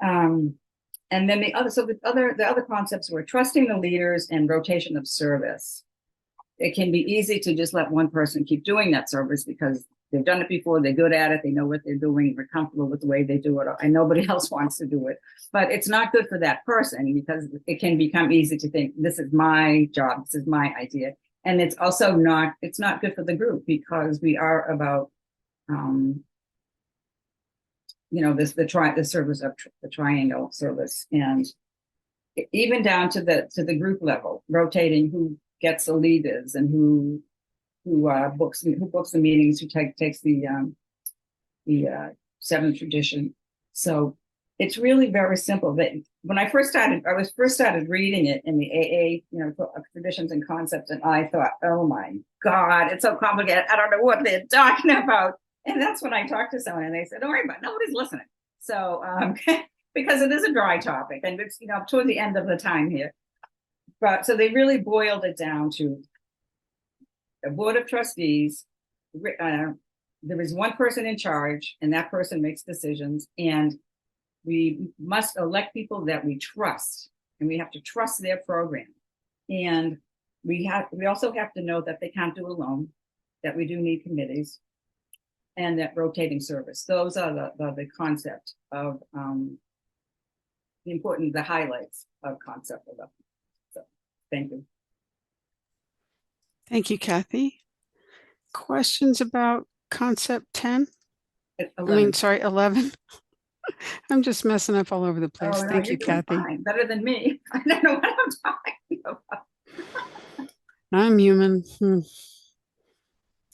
And then the other concepts were trusting the leaders and rotation of service. It can be easy to just let one person keep doing that service because they've done it before, they're good at it, they know what they're doing, they're comfortable with the way they do it, and nobody else wants to do it. But it's not good for that person because it can become easy to think, this is my job, this is my idea. And it's also not good for the group because we are about, the service of the triangle service, and even down to the group level, rotating who gets the leaders and who books the meetings, who takes the seventh tradition. So it's really very simple. That when I first started reading it in the AA, traditions and concepts, and I thought, oh my God, it's so complicated. I don't know what they're talking about. And that's when I talked to someone, and they said, "Don't worry about it. Nobody's listening." So because it is a dry topic, and it's toward the end of the time here. But so they really boiled it down to a board of trustees. There is one person in charge, and that person makes decisions. And we must elect people that we trust, and we have to trust their program. And we also have to know that they can't do alone, that we do need committees, and that rotating service. Those are the concept of the highlights of concept 11. So thank you. Thank you, Kathy. Questions about concept 10? 11. I'm just messing up all over the place. No, Thank you, Kathy. Fine. Better than me. I don't know what I'm talking about. I'm human.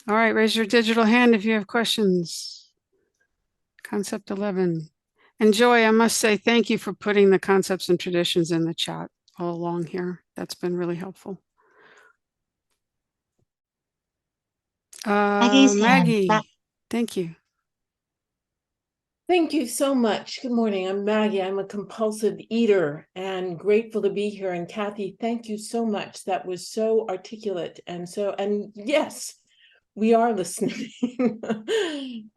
All right, raise your digital hand if you have questions. Concept 11. And Joy, I must say thank you for putting the concepts and traditions in the chat all along here. That's been really helpful. Maggie, thank you. Thank you so much. Good morning. I'm Maggie. I'm a compulsive eater and grateful to be here. And Kathy, thank you so much. That was so articulate. And yes, we are listening.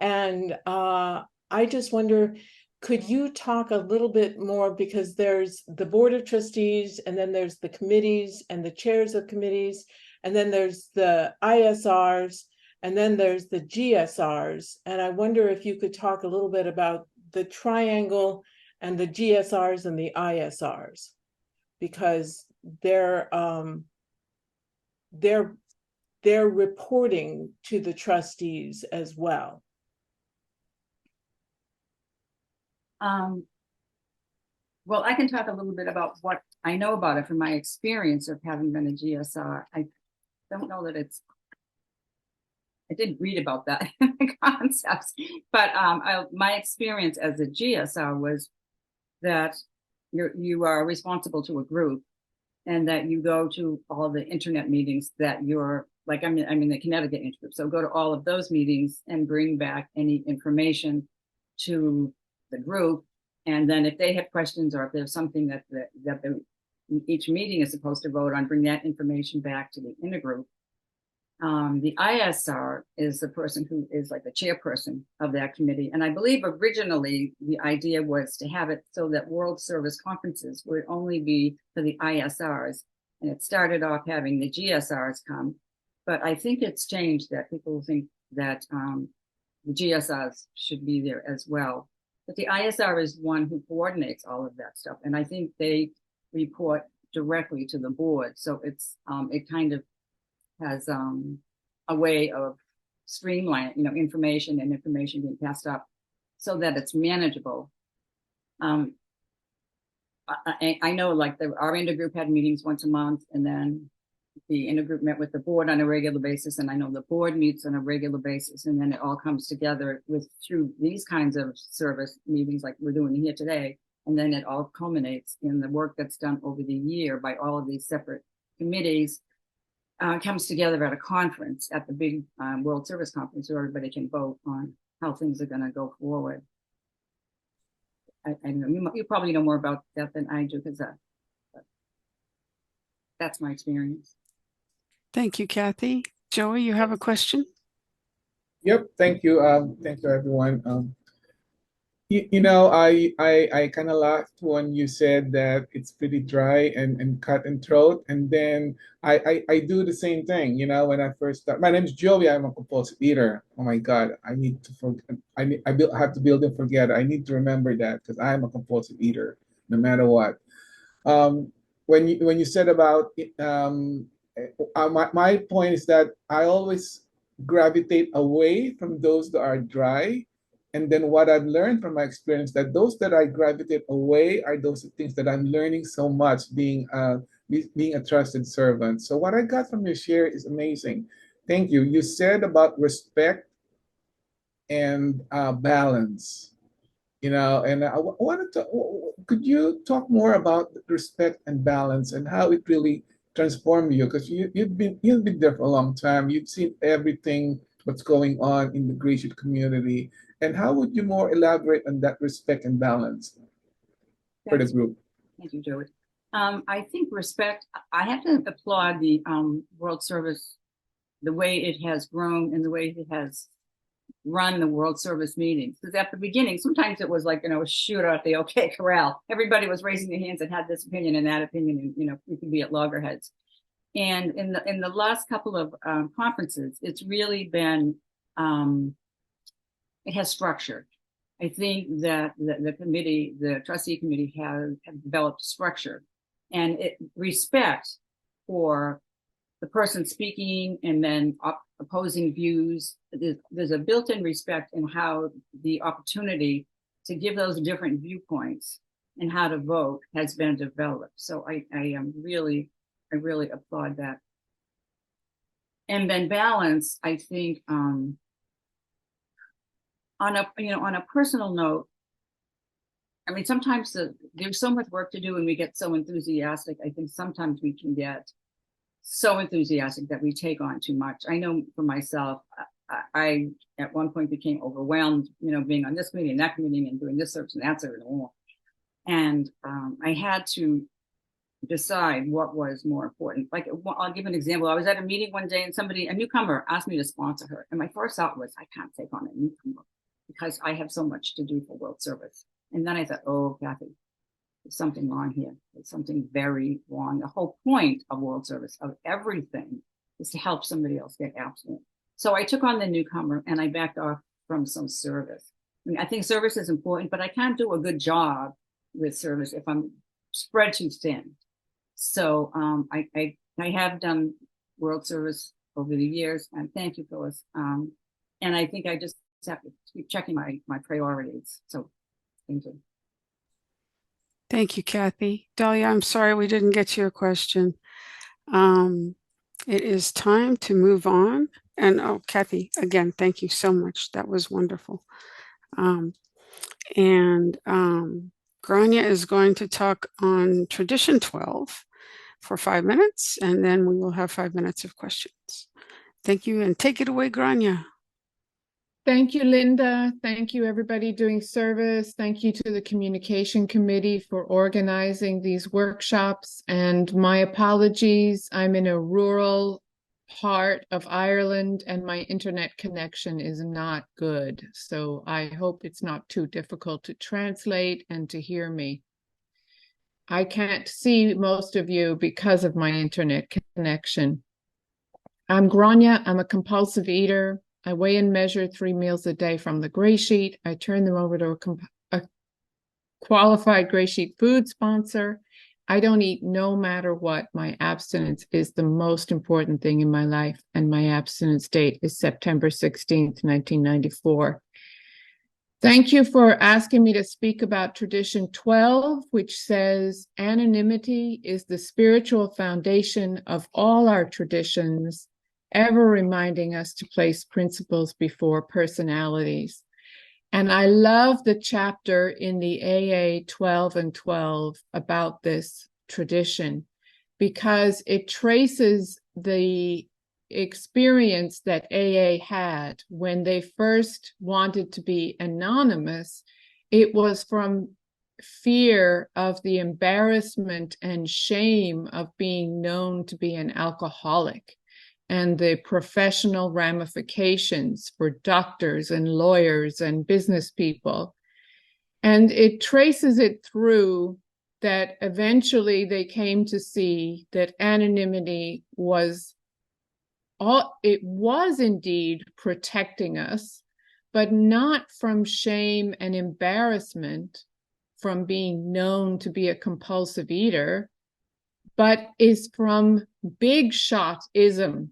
And I just wonder, could you talk a little bit more, because there's the board of trustees, and then there's the committees and the chairs of committees, and then there's the ISRs, and then there's the GSRs. And I wonder if you could talk a little bit about the triangle and the GSRs and the ISRs, because they're reporting to the trustees as well. Well, I can talk a little bit about what I know about it from my experience of having been a GSR. I don't know that I did read about that in the concepts, but my experience as a GSR was that you are responsible to a group, and that you go to all the internet meetings that you're like, I'm in the Connecticut intergroup, so go to all of those meetings and bring back any information to the group. And then if they have questions, or if there's something that each meeting is supposed to vote on, bring that information back to the intergroup. The ISR is the person who is like the chairperson of that committee. And I believe originally the idea was to have it so that World Service conferences would only be for the ISRs. And it started off having the GSRs come. But I think it's changed, that people think that the GSRs should be there as well. But the ISR is one who coordinates all of that stuff. And I think they report directly to the board. So it's it kind of has a way of streamlining, information being passed up so that it's manageable. I know like our intergroup had meetings once a month, and then the intergroup met with the board on a regular basis, and I know the board meets on a regular basis, and then it all comes together through these kinds of service meetings like we're doing here today, and then it all culminates in the work that's done over the year by all of these separate committees. Comes together at a conference, at the big World Service Conference, where everybody can vote on how things are going to go forward. I know you probably know more about that than I do, because that's my experience. Thank you, Kathy. Joey, you have a question? Yep, thank you. Thank you, everyone. You know, I kind of laughed when you said that it's pretty dry and cut and throat, and then I do the same thing. You know, when I first start, my name is Joey. I'm a compulsive eater. Oh my God, I need to forget. I have to build and forget. I need to remember that, because I'm a compulsive eater, no matter what. When you said about my point is that I always gravitate away from those that are dry. And then what I've learned from my experience, that those that I gravitate away are those things that I'm learning so much, being a trusted servant. So what I got from your share is amazing. Thank you. You said about respect and balance, you know, and I wanted to, could you talk more about respect and balance and how it really transformed you? Because you've been there for a long time. You've seen everything, what's going on in the GreySheet community. And how would you more elaborate on that respect and balance for the group? Thank you, Joey. I think respect, I have to applaud the World Service, the way it has grown and the way it has run the World Service meetings. Because at the beginning, sometimes it was like, you know, a shooter at the OK Corral. Everybody was raising their hands and had this opinion and that opinion, and, you know, we could be at loggerheads. And in the last couple of conferences, it's really been, it has structure. I think that the committee, the trustee committee, have developed structure and respect for the person speaking and then opposing views. There's a built-in respect in how the opportunity to give those different viewpoints and how to vote has been developed. So I really applaud that. And then balance, I think, on a personal note, I mean, sometimes there's so much work to do and we get so enthusiastic. I think sometimes we can get so enthusiastic that we take on too much. I know for myself, I at one point became overwhelmed, you know, being on this committee and that committee and doing this service and that service and all. And I had to decide what was more important. Like, I'll give an example. I was at a meeting one day and a newcomer asked me to sponsor her. And my first thought was, I can't take on a newcomer because I have so much to do for World Service. And then I thought, oh, Kathy, there's something wrong here. There's something very wrong. The whole point of World Service, of everything, is to help somebody else get abstinent. So I took on the newcomer and I backed off from some service. I mean, I think service is important, but I can't do a good job with service if I'm spread too thin. So I have done World Service over the years, and thank you, Phyllis. And I think I just have to keep checking my priorities. So thank you. Thank you, Kathy. Dahlia, I'm sorry we didn't get to your question. It is time to move on. And oh, Kathy, again, thank you so much. That was wonderful. Grania is going to talk on Tradition 12 for 5 minutes, and then we will have 5 minutes of questions. Thank you, and take it away, Grania. Thank you, Linda. Thank you, everybody doing service. Thank you to the Communication Committee for organizing these workshops. And my apologies, I'm in a rural part of Ireland and my internet connection is not good. So I hope it's not too difficult to translate and to hear me. I can't see most of you because of my internet connection. I'm Grania. I'm a compulsive eater. I weigh and measure 3 meals a day from the GreySheet. I turn them over to a qualified GreySheet food sponsor. I don't eat no matter what. My abstinence is the most important thing in my life, and my abstinence date is September 16th, 1994. Thank you for asking me to speak about tradition 12, which says anonymity is the spiritual foundation of all our traditions, ever reminding us to place principles before personalities. And I love the chapter in the AA 12 and 12 about this tradition, because it traces the experience that AA had when they first wanted to be anonymous. It was from fear of the embarrassment and shame of being known to be an alcoholic and the professional ramifications for doctors and lawyers and business people. And it traces it through that eventually they came to see that anonymity was indeed protecting us, but not from shame and embarrassment from being known to be a compulsive eater, but is from big shotism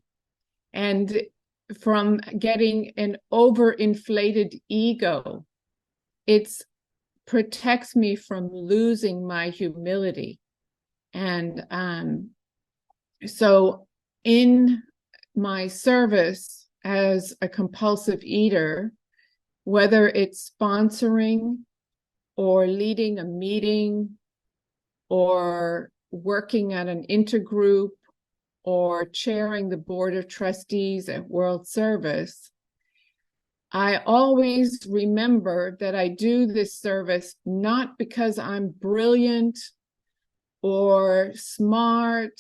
and from getting an overinflated ego. It protects me from losing my humility. And so in my service as a compulsive eater, whether it's sponsoring or leading a meeting or working at an intergroup or chairing the board of trustees at World Service, I always remember that I do this service not because I'm brilliant or smart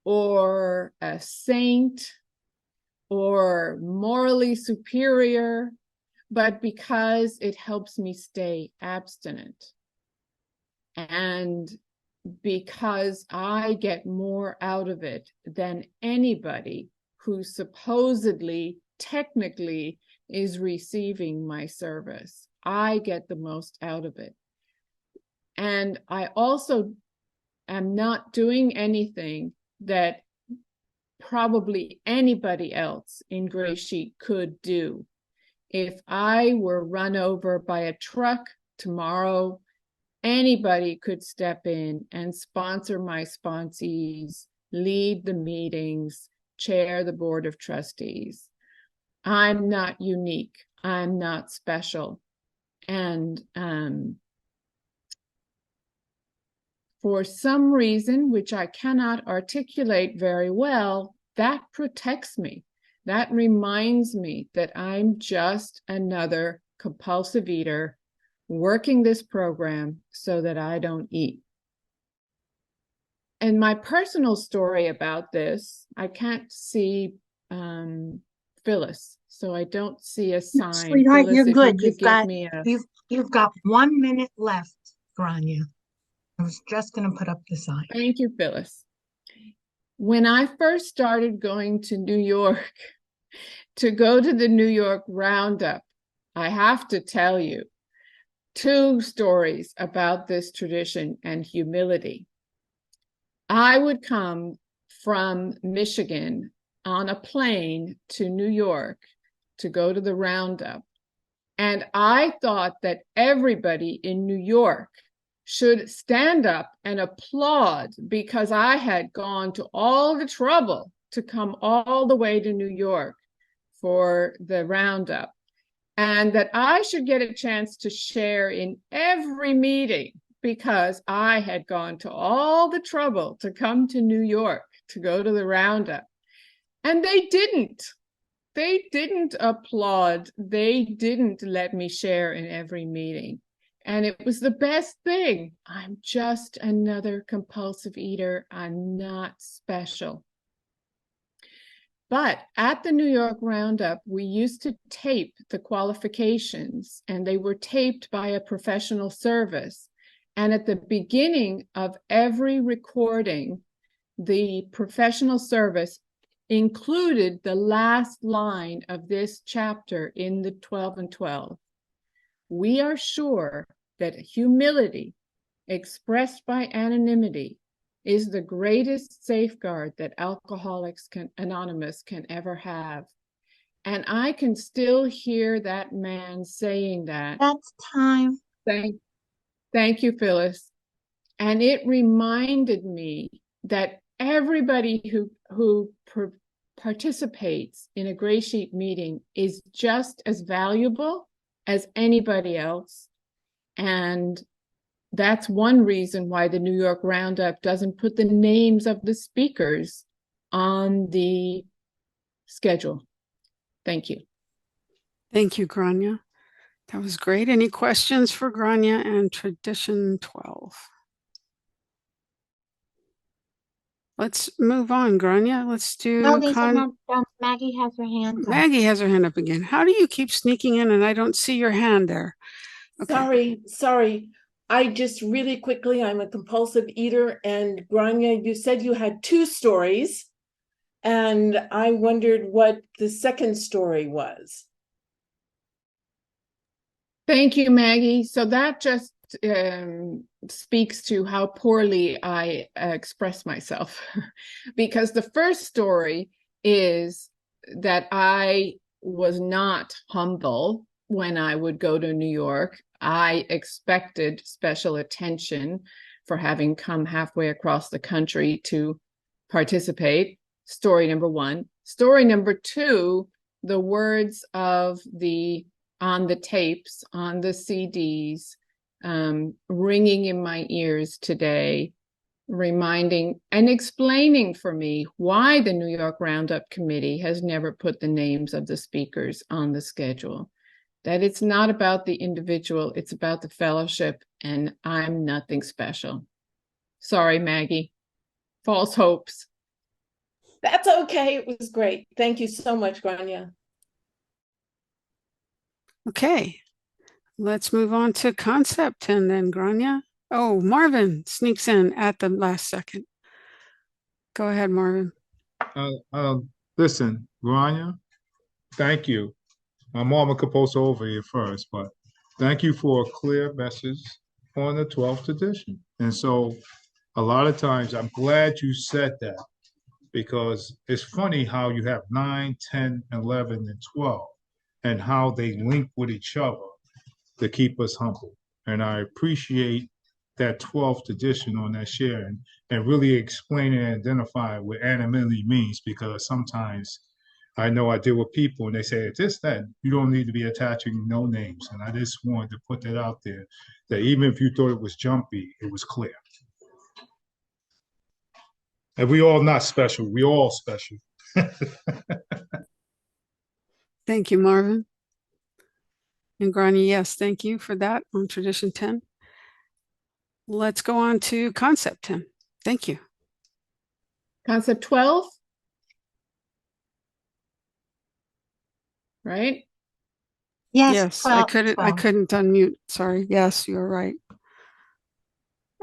or a saint or morally superior, but because it helps me stay abstinent. And because I get more out of it than anybody who supposedly, technically, is receiving my service. I get the most out of it. And I also am not doing anything that probably anybody else in GreySheet could do. If I were run over by a truck tomorrow, anybody could step in and sponsor my sponsees, lead the meetings, chair the board of trustees. I'm not unique. I'm not special. And for some reason, which I cannot articulate very well, that protects me. That reminds me that I'm just another compulsive eater working this program so that I don't eat. And my personal story about this, I can't see Phyllis, so I don't see a sign. Sweetheart, Phyllis, you're if good. you could You've got 1 minute left, Grania. I was just going to put up the sign. Thank you, Phyllis. When I first started going to New York to go to the New York Roundup, I have to tell you 2 stories about this tradition and humility. I would come from Michigan on a plane to New York to go to the Roundup, and I thought that everybody in New York should stand up and applaud because I had gone to all the trouble to come all the way to New York for the Roundup, and that I should get a chance to share in every meeting because I had gone to all the trouble to come to New York to go to the Roundup. And they didn't. They didn't applaud. They didn't let me share in every meeting. And it was the best thing. I'm just another compulsive eater. I'm not special. But at the New York Roundup, we used to tape the qualifications, and they were taped by a professional service. And at the beginning of every recording, the professional service included the last line of this chapter in the 12 and 12. We are sure that humility expressed by anonymity is the greatest safeguard that Alcoholics Anonymous can ever have. And I can still hear that man saying that. That's time. Thank you, Phyllis. And it reminded me that everybody who participates in a GreySheet meeting is just as valuable as anybody else. And that's one reason why the New York Roundup doesn't put the names of the speakers on the schedule. Thank you. Thank you, Grania. That was great. Any questions for Grania and Tradition 12? Let's move on, Grania. Let's do No, these are not done. Maggie has her hand up. Maggie has her hand up again. How do you keep sneaking in and I don't see your hand there? Okay. Sorry. I just really quickly, I'm a compulsive eater, and Grania, you said you had 2 stories, and I wondered what the second story was. Thank you, Maggie. So that just speaks to how poorly I express myself. Because the first story is that I was not humble when I would go to New York. I expected special attention for having come halfway across the country to participate. Story number 1. Story number 2, the words of on the tapes, on the CDs, ringing in my ears today, reminding and explaining for me why the New York Roundup Committee has never put the names of the speakers on the schedule. That it's not about the individual, it's about the fellowship, and I'm nothing special. Sorry, Maggie. False hopes. That's okay. It was great. Thank you so much, Grania. Okay. Let's move on to concept 10 then, Grania. Oh, Marvin sneaks in at the last second. Go ahead, Marvin. Listen, Grania, thank you. I'm supposed to over here first, but thank you for a clear message on the 12th edition. And so a lot of times I'm glad you said that, because it's funny how you have 9, 10, 11, and 12 and how they link with each other to keep us humble. And I appreciate that 12th edition on that share and really explain and identify what anonymity means, because sometimes I know I deal with people and they say, it's this, that, you don't need to be attaching no names. And I just wanted to put that out there, that even if you thought it was jumpy, it was clear. And we all not special, we all special. Thank you, Marvin. And Grania, yes, thank you for that on Tradition 10. Let's go on to Concept 10. Thank you. Concept 12. Right? Yes, 12, I couldn't unmute. Sorry. Yes, you're right.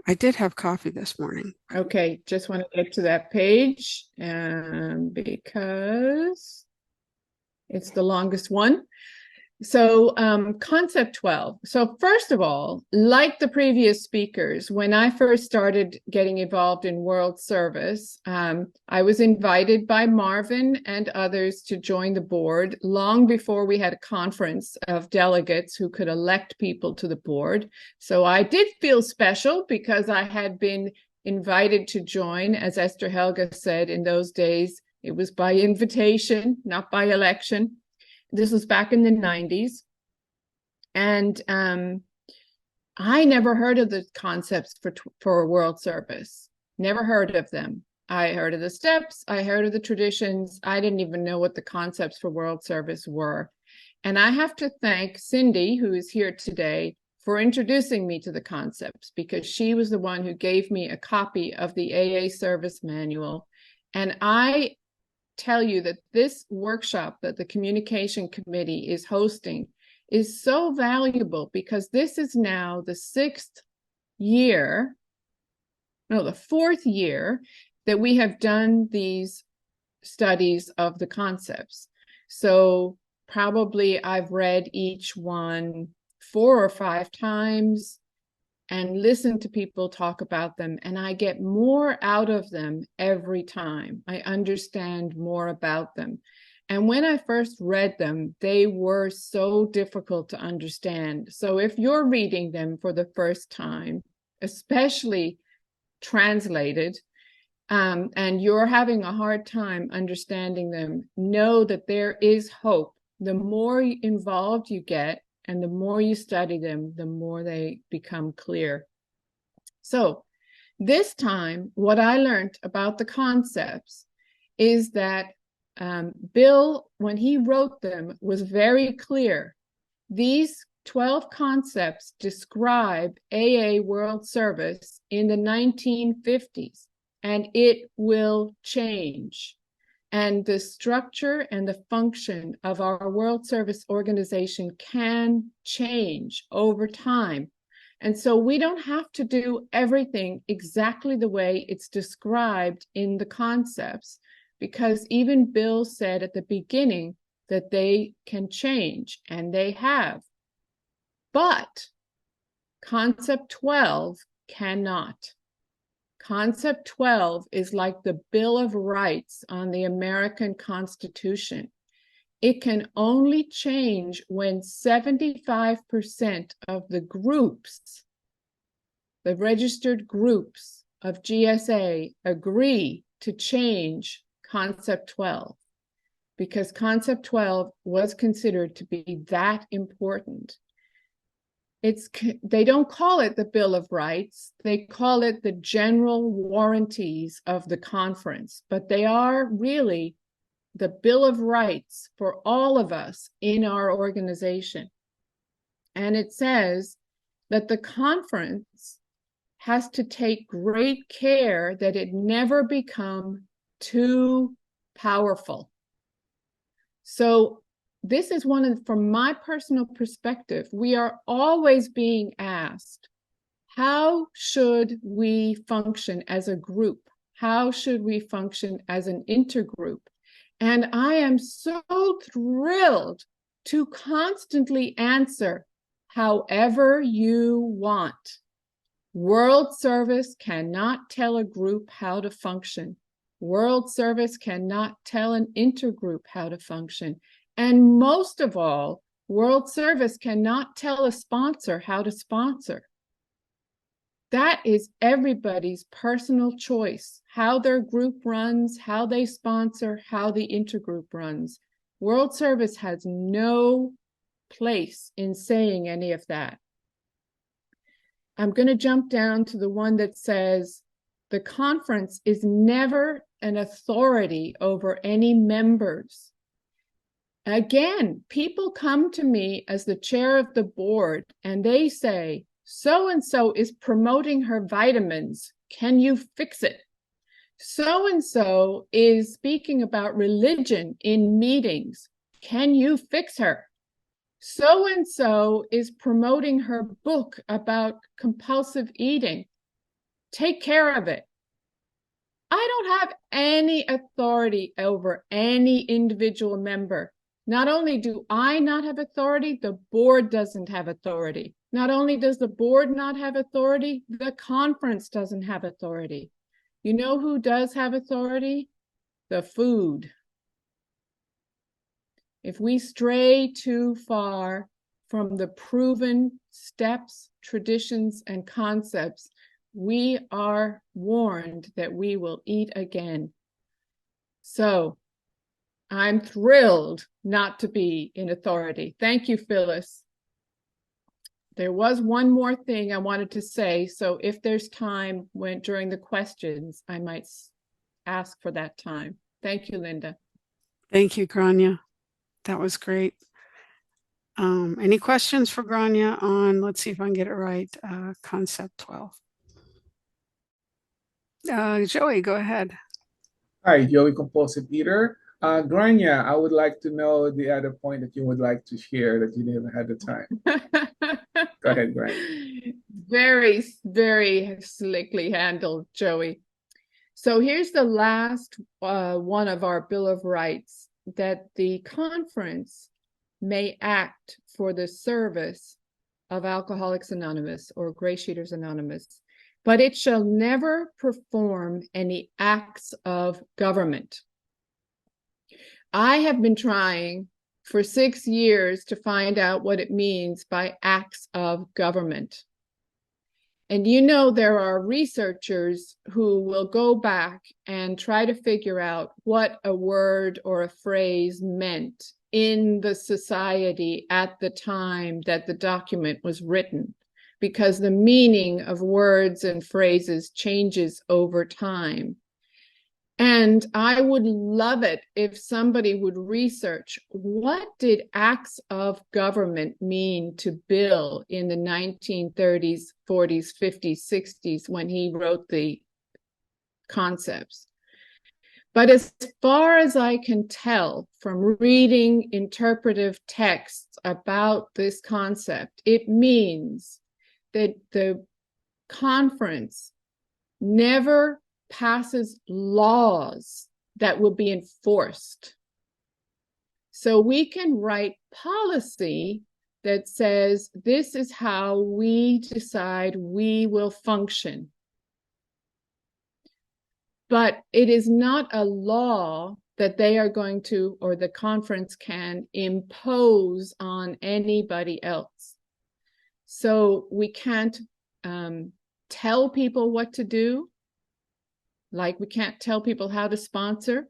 I did have coffee this morning. Okay, just want to get to that page because it's the longest one. So concept 12. So first of all, like the previous speakers, when I first started getting involved in world service, I was invited by Marvin and others to join the board long before we had a conference of delegates who could elect people to the board. So I did feel special because I had been invited to join. As Esther Helga said, in those days, it was by invitation, not by election. This was back in the 90s. And I never heard of the concepts for world service. Never heard of them. I heard of the steps. I heard of the traditions. I didn't even know what the concepts for world service were. And I have to thank Cindy, who is here today, for introducing me to the concepts, because she was the one who gave me a copy of the AA service manual. And I tell you that this workshop that the communication committee is hosting is so valuable, because this is now the 4th year that we have done these studies of the concepts. So probably I've read each one 4 or 5 times and listen to people talk about them, and I get more out of them every time. I understand more about them. And when I first read them, they were so difficult to understand. So if you're reading them for the first time, especially translated, and you're having a hard time understanding them, know that there is hope. The more involved you get and the more you study them, the more they become clear. So this time, what I learned about the concepts is that Bill, when he wrote them, was very clear. These 12 concepts describe AA World Service in the 1950s, and it will change. And the structure and the function of our World Service organization can change over time. And so we don't have to do everything exactly the way it's described in the concepts, because even Bill said at the beginning that they can change, and they have. But concept 12 cannot. Concept 12 is like the Bill of Rights on the American Constitution. It can only change when 75% of the groups, the registered groups of GSA, agree to change Concept 12, because Concept 12 was considered to be that important. They don't call it the Bill of Rights, they call it the general warranties of the conference, but they are really the Bill of Rights for all of us in our organization. And it says that the conference has to take great care that it never become too powerful. So this is from my personal perspective, we are always being asked, how should we function as a group? How should we function as an intergroup? And I am so thrilled to constantly answer, however you want. World Service cannot tell a group how to function. World Service cannot tell an intergroup how to function. And most of all, World Service cannot tell a sponsor how to sponsor. That is everybody's personal choice, how their group runs, how they sponsor, how the intergroup runs. World Service has no place in saying any of that. I'm going to jump down to the one that says the conference is never an authority over any members. Again, people come to me as the chair of the board and they say, so-and-so is promoting her vitamins. Can you fix it? So-and-so is speaking about religion in meetings. Can you fix her? So-and-so is promoting her book about compulsive eating. Take care of it. I don't have any authority over any individual member. Not only do I not have authority, the board doesn't have authority. Not only does the board not have authority, the conference doesn't have authority. You know who does have authority? The food. If we stray too far from the proven steps, traditions, and concepts, we are warned that we will eat again. So I'm thrilled not to be in authority. Thank you, Phyllis. There was one more thing I wanted to say. So if there's time during the questions, I might ask for that time. Thank you, Linda. Thank you, Grania. That was great. Any questions for Grania on, let's see if I can get it right, concept 12. Joey, go ahead. Hi, Joey, compulsive eater. Grania, I would like to know the other point that you would like to share that you never had the time. Go ahead, Grania. Very, very slickly handled, Joey. So here's the last one of our Bill of Rights, that the conference may act for the service of Alcoholics Anonymous or GreySheeters Anonymous, but it shall never perform any acts of government. I have been trying for 6 years to find out what it means by acts of government. And you know, there are researchers who will go back and try to figure out what a word or a phrase meant in the society at the time that the document was written, because the meaning of words and phrases changes over time. And I would love it if somebody would research, what did acts of government mean to Bill in the 1930s, 40s, 50s, 60s when he wrote the concepts. But as far as I can tell from reading interpretive texts about this concept, it means that the conference never passes laws that will be enforced. So we can write policy that says this is how we decide we will function. But it is not a law that they are going to, or the conference can impose on anybody else. So we can't tell people what to do. Like we can't tell people how to sponsor.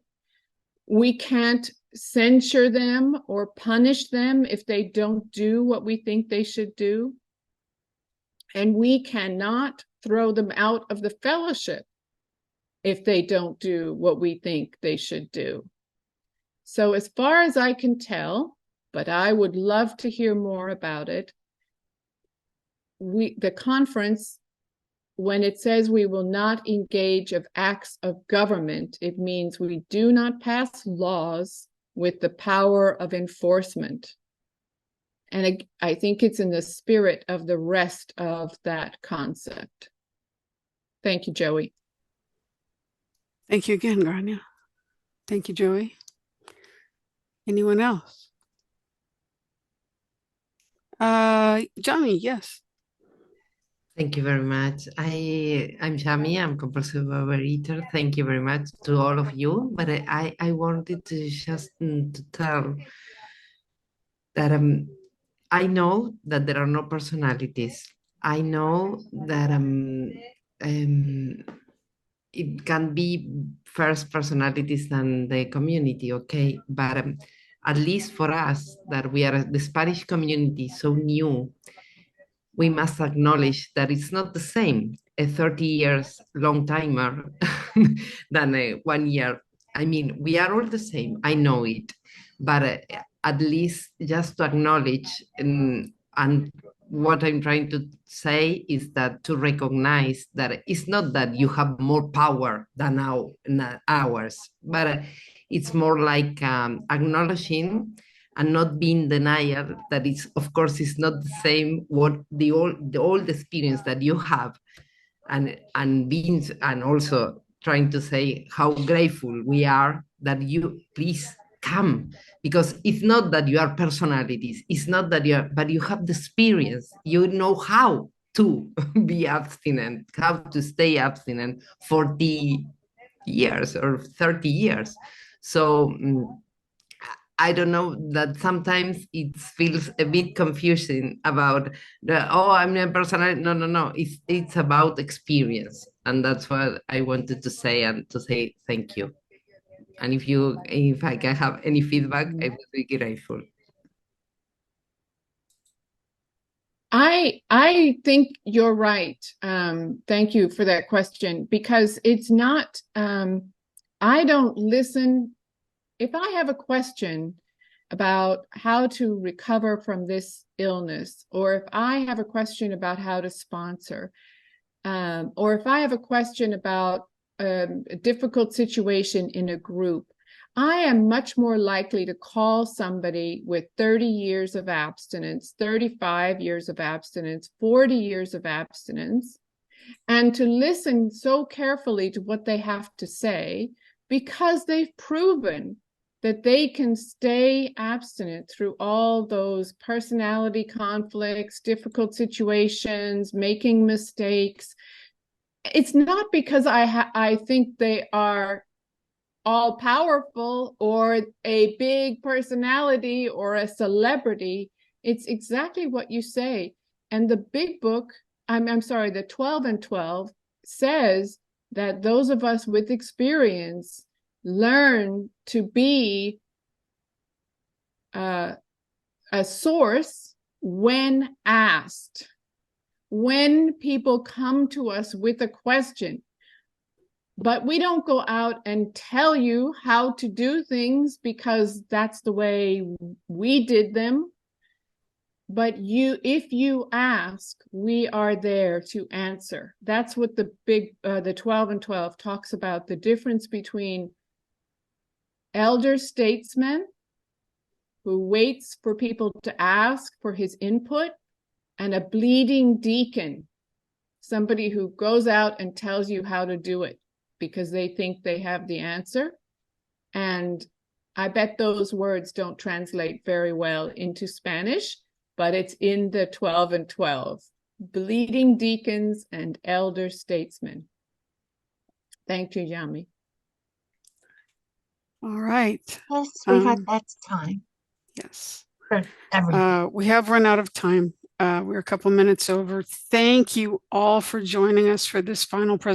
We can't censure them or punish them if they don't do what we think they should do. And we cannot throw them out of the fellowship if they don't do what we think they should do. So as far as I can tell, but I would love to hear more about it, the conference, when it says we will not engage of acts of government, it means we do not pass laws with the power of enforcement. And I think it's in the spirit of the rest of that concept. Thank you, Joey. Thank you again, Grania. Thank you, Joey. Anyone else? Johnny, yes. Thank you very much. I'm Shami, I'm compulsive overeater. Thank you very much to all of you. But I wanted to just to tell that I know that there are no personalities. I know that it can be first personalities than the community, okay? But at least for us, that we are the Spanish community so new, we must acknowledge that it's not the same a 30 years long timer than a 1 year. I mean, we are all the same, I know it, but at least just to acknowledge, and what I'm trying to say is that to recognize that it's not that you have more power than ours, but it's more like acknowledging and not being denial that it's, of course, it's not the same what the old experience that you have, and being, and also trying to say how grateful we are that you please come, because it's not that you are personalities, it's not that you are, but you have the experience, you know how to be abstinent, how to stay abstinent 40 years or 30 years. So I don't know, that sometimes it feels a bit confusing about I'm a personal. No. It's about experience, and that's what I wanted to say, and to say thank you. And if I can have any feedback, I would be grateful. I think you're right. Thank you for that question, because it's not. I don't listen. If I have a question about how to recover from this illness, or if I have a question about how to sponsor, or if I have a question about a difficult situation in a group, I am much more likely to call somebody with 30 years of abstinence, 35 years of abstinence, 40 years of abstinence, and to listen so carefully to what they have to say, because they've proven that they can stay abstinent through all those personality conflicts, difficult situations, making mistakes. It's not because I think they are all powerful or a big personality or a celebrity. It's exactly what you say. And the big book, I'm sorry, the 12 and 12 says that those of us with experience learn to be a source when asked. When people come to us with a question, but we don't go out and tell you how to do things because that's the way we did them. But if you ask, we are there to answer. That's what the 12 and 12 talks about, the difference between elder statesman who waits for people to ask for his input and a bleeding deacon, somebody who goes out and tells you how to do it because they think they have the answer. And I bet those words don't translate very well into Spanish, but it's in the 12 and 12, bleeding deacons and elder statesmen. Thank you, Yami. All right. Yes, sweetheart, that's time. Yes. For everything. We have run out of time. We're a couple minutes over. Thank you all for joining us for this final presentation.